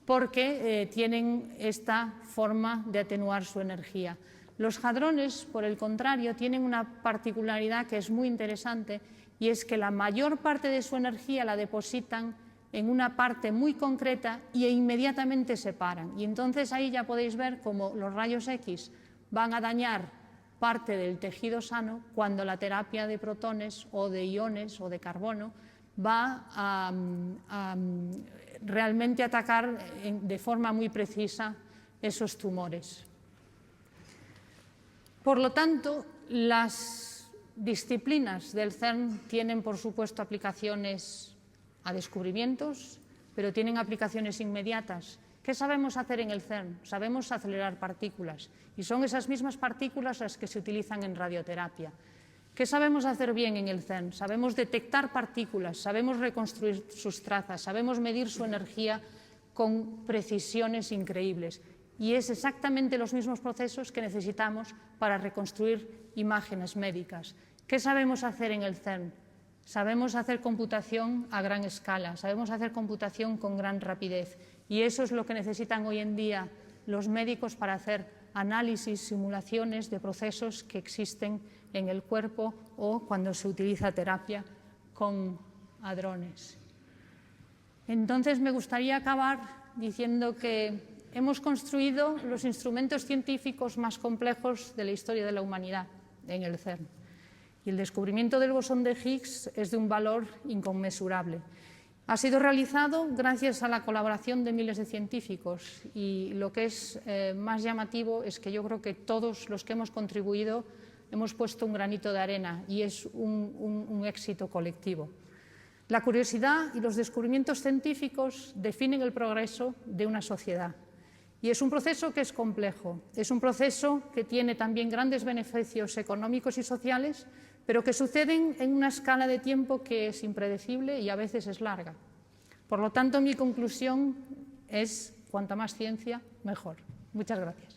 porque tienen esta forma de atenuar su energía. Los hadrones, por el contrario, tienen una particularidad que es muy interesante y es que la mayor parte de su energía la depositan en una parte muy concreta e inmediatamente se paran. Y entonces ahí ya podéis ver cómo los rayos X van a dañar parte del tejido sano cuando la terapia de protones o de iones o de carbono va a realmente atacar de forma muy precisa esos tumores. Por lo tanto, las disciplinas del CERN tienen, por supuesto, aplicaciones a descubrimientos, pero tienen aplicaciones inmediatas. ¿Qué sabemos hacer en el CERN? Sabemos acelerar partículas y son esas mismas partículas las que se utilizan en radioterapia. ¿Qué sabemos hacer bien en el CERN? Sabemos detectar partículas, sabemos reconstruir sus trazas, sabemos medir su energía con precisiones increíbles. Y es exactamente los mismos procesos que necesitamos para reconstruir imágenes médicas. ¿Qué sabemos hacer en el CERN? Sabemos hacer computación a gran escala, sabemos hacer computación con gran rapidez, y eso es lo que necesitan hoy en día los médicos para hacer análisis, simulaciones de procesos que existen en el cuerpo o cuando se utiliza terapia con hadrones. Entonces, me gustaría acabar diciendo que hemos construido los instrumentos científicos más complejos de la historia de la humanidad en el CERN. Y el descubrimiento del bosón de Higgs es de un valor inconmensurable. Ha sido realizado gracias a la colaboración de miles de científicos, y lo que es más llamativo es que yo creo que todos los que hemos contribuido hemos puesto un granito de arena, y es un éxito colectivo. La curiosidad y los descubrimientos científicos definen el progreso de una sociedad. Y es un proceso que es complejo, es un proceso que tiene también grandes beneficios económicos y sociales, pero que suceden en una escala de tiempo que es impredecible y a veces es larga. Por lo tanto, mi conclusión es: cuanta más ciencia, mejor. Muchas gracias.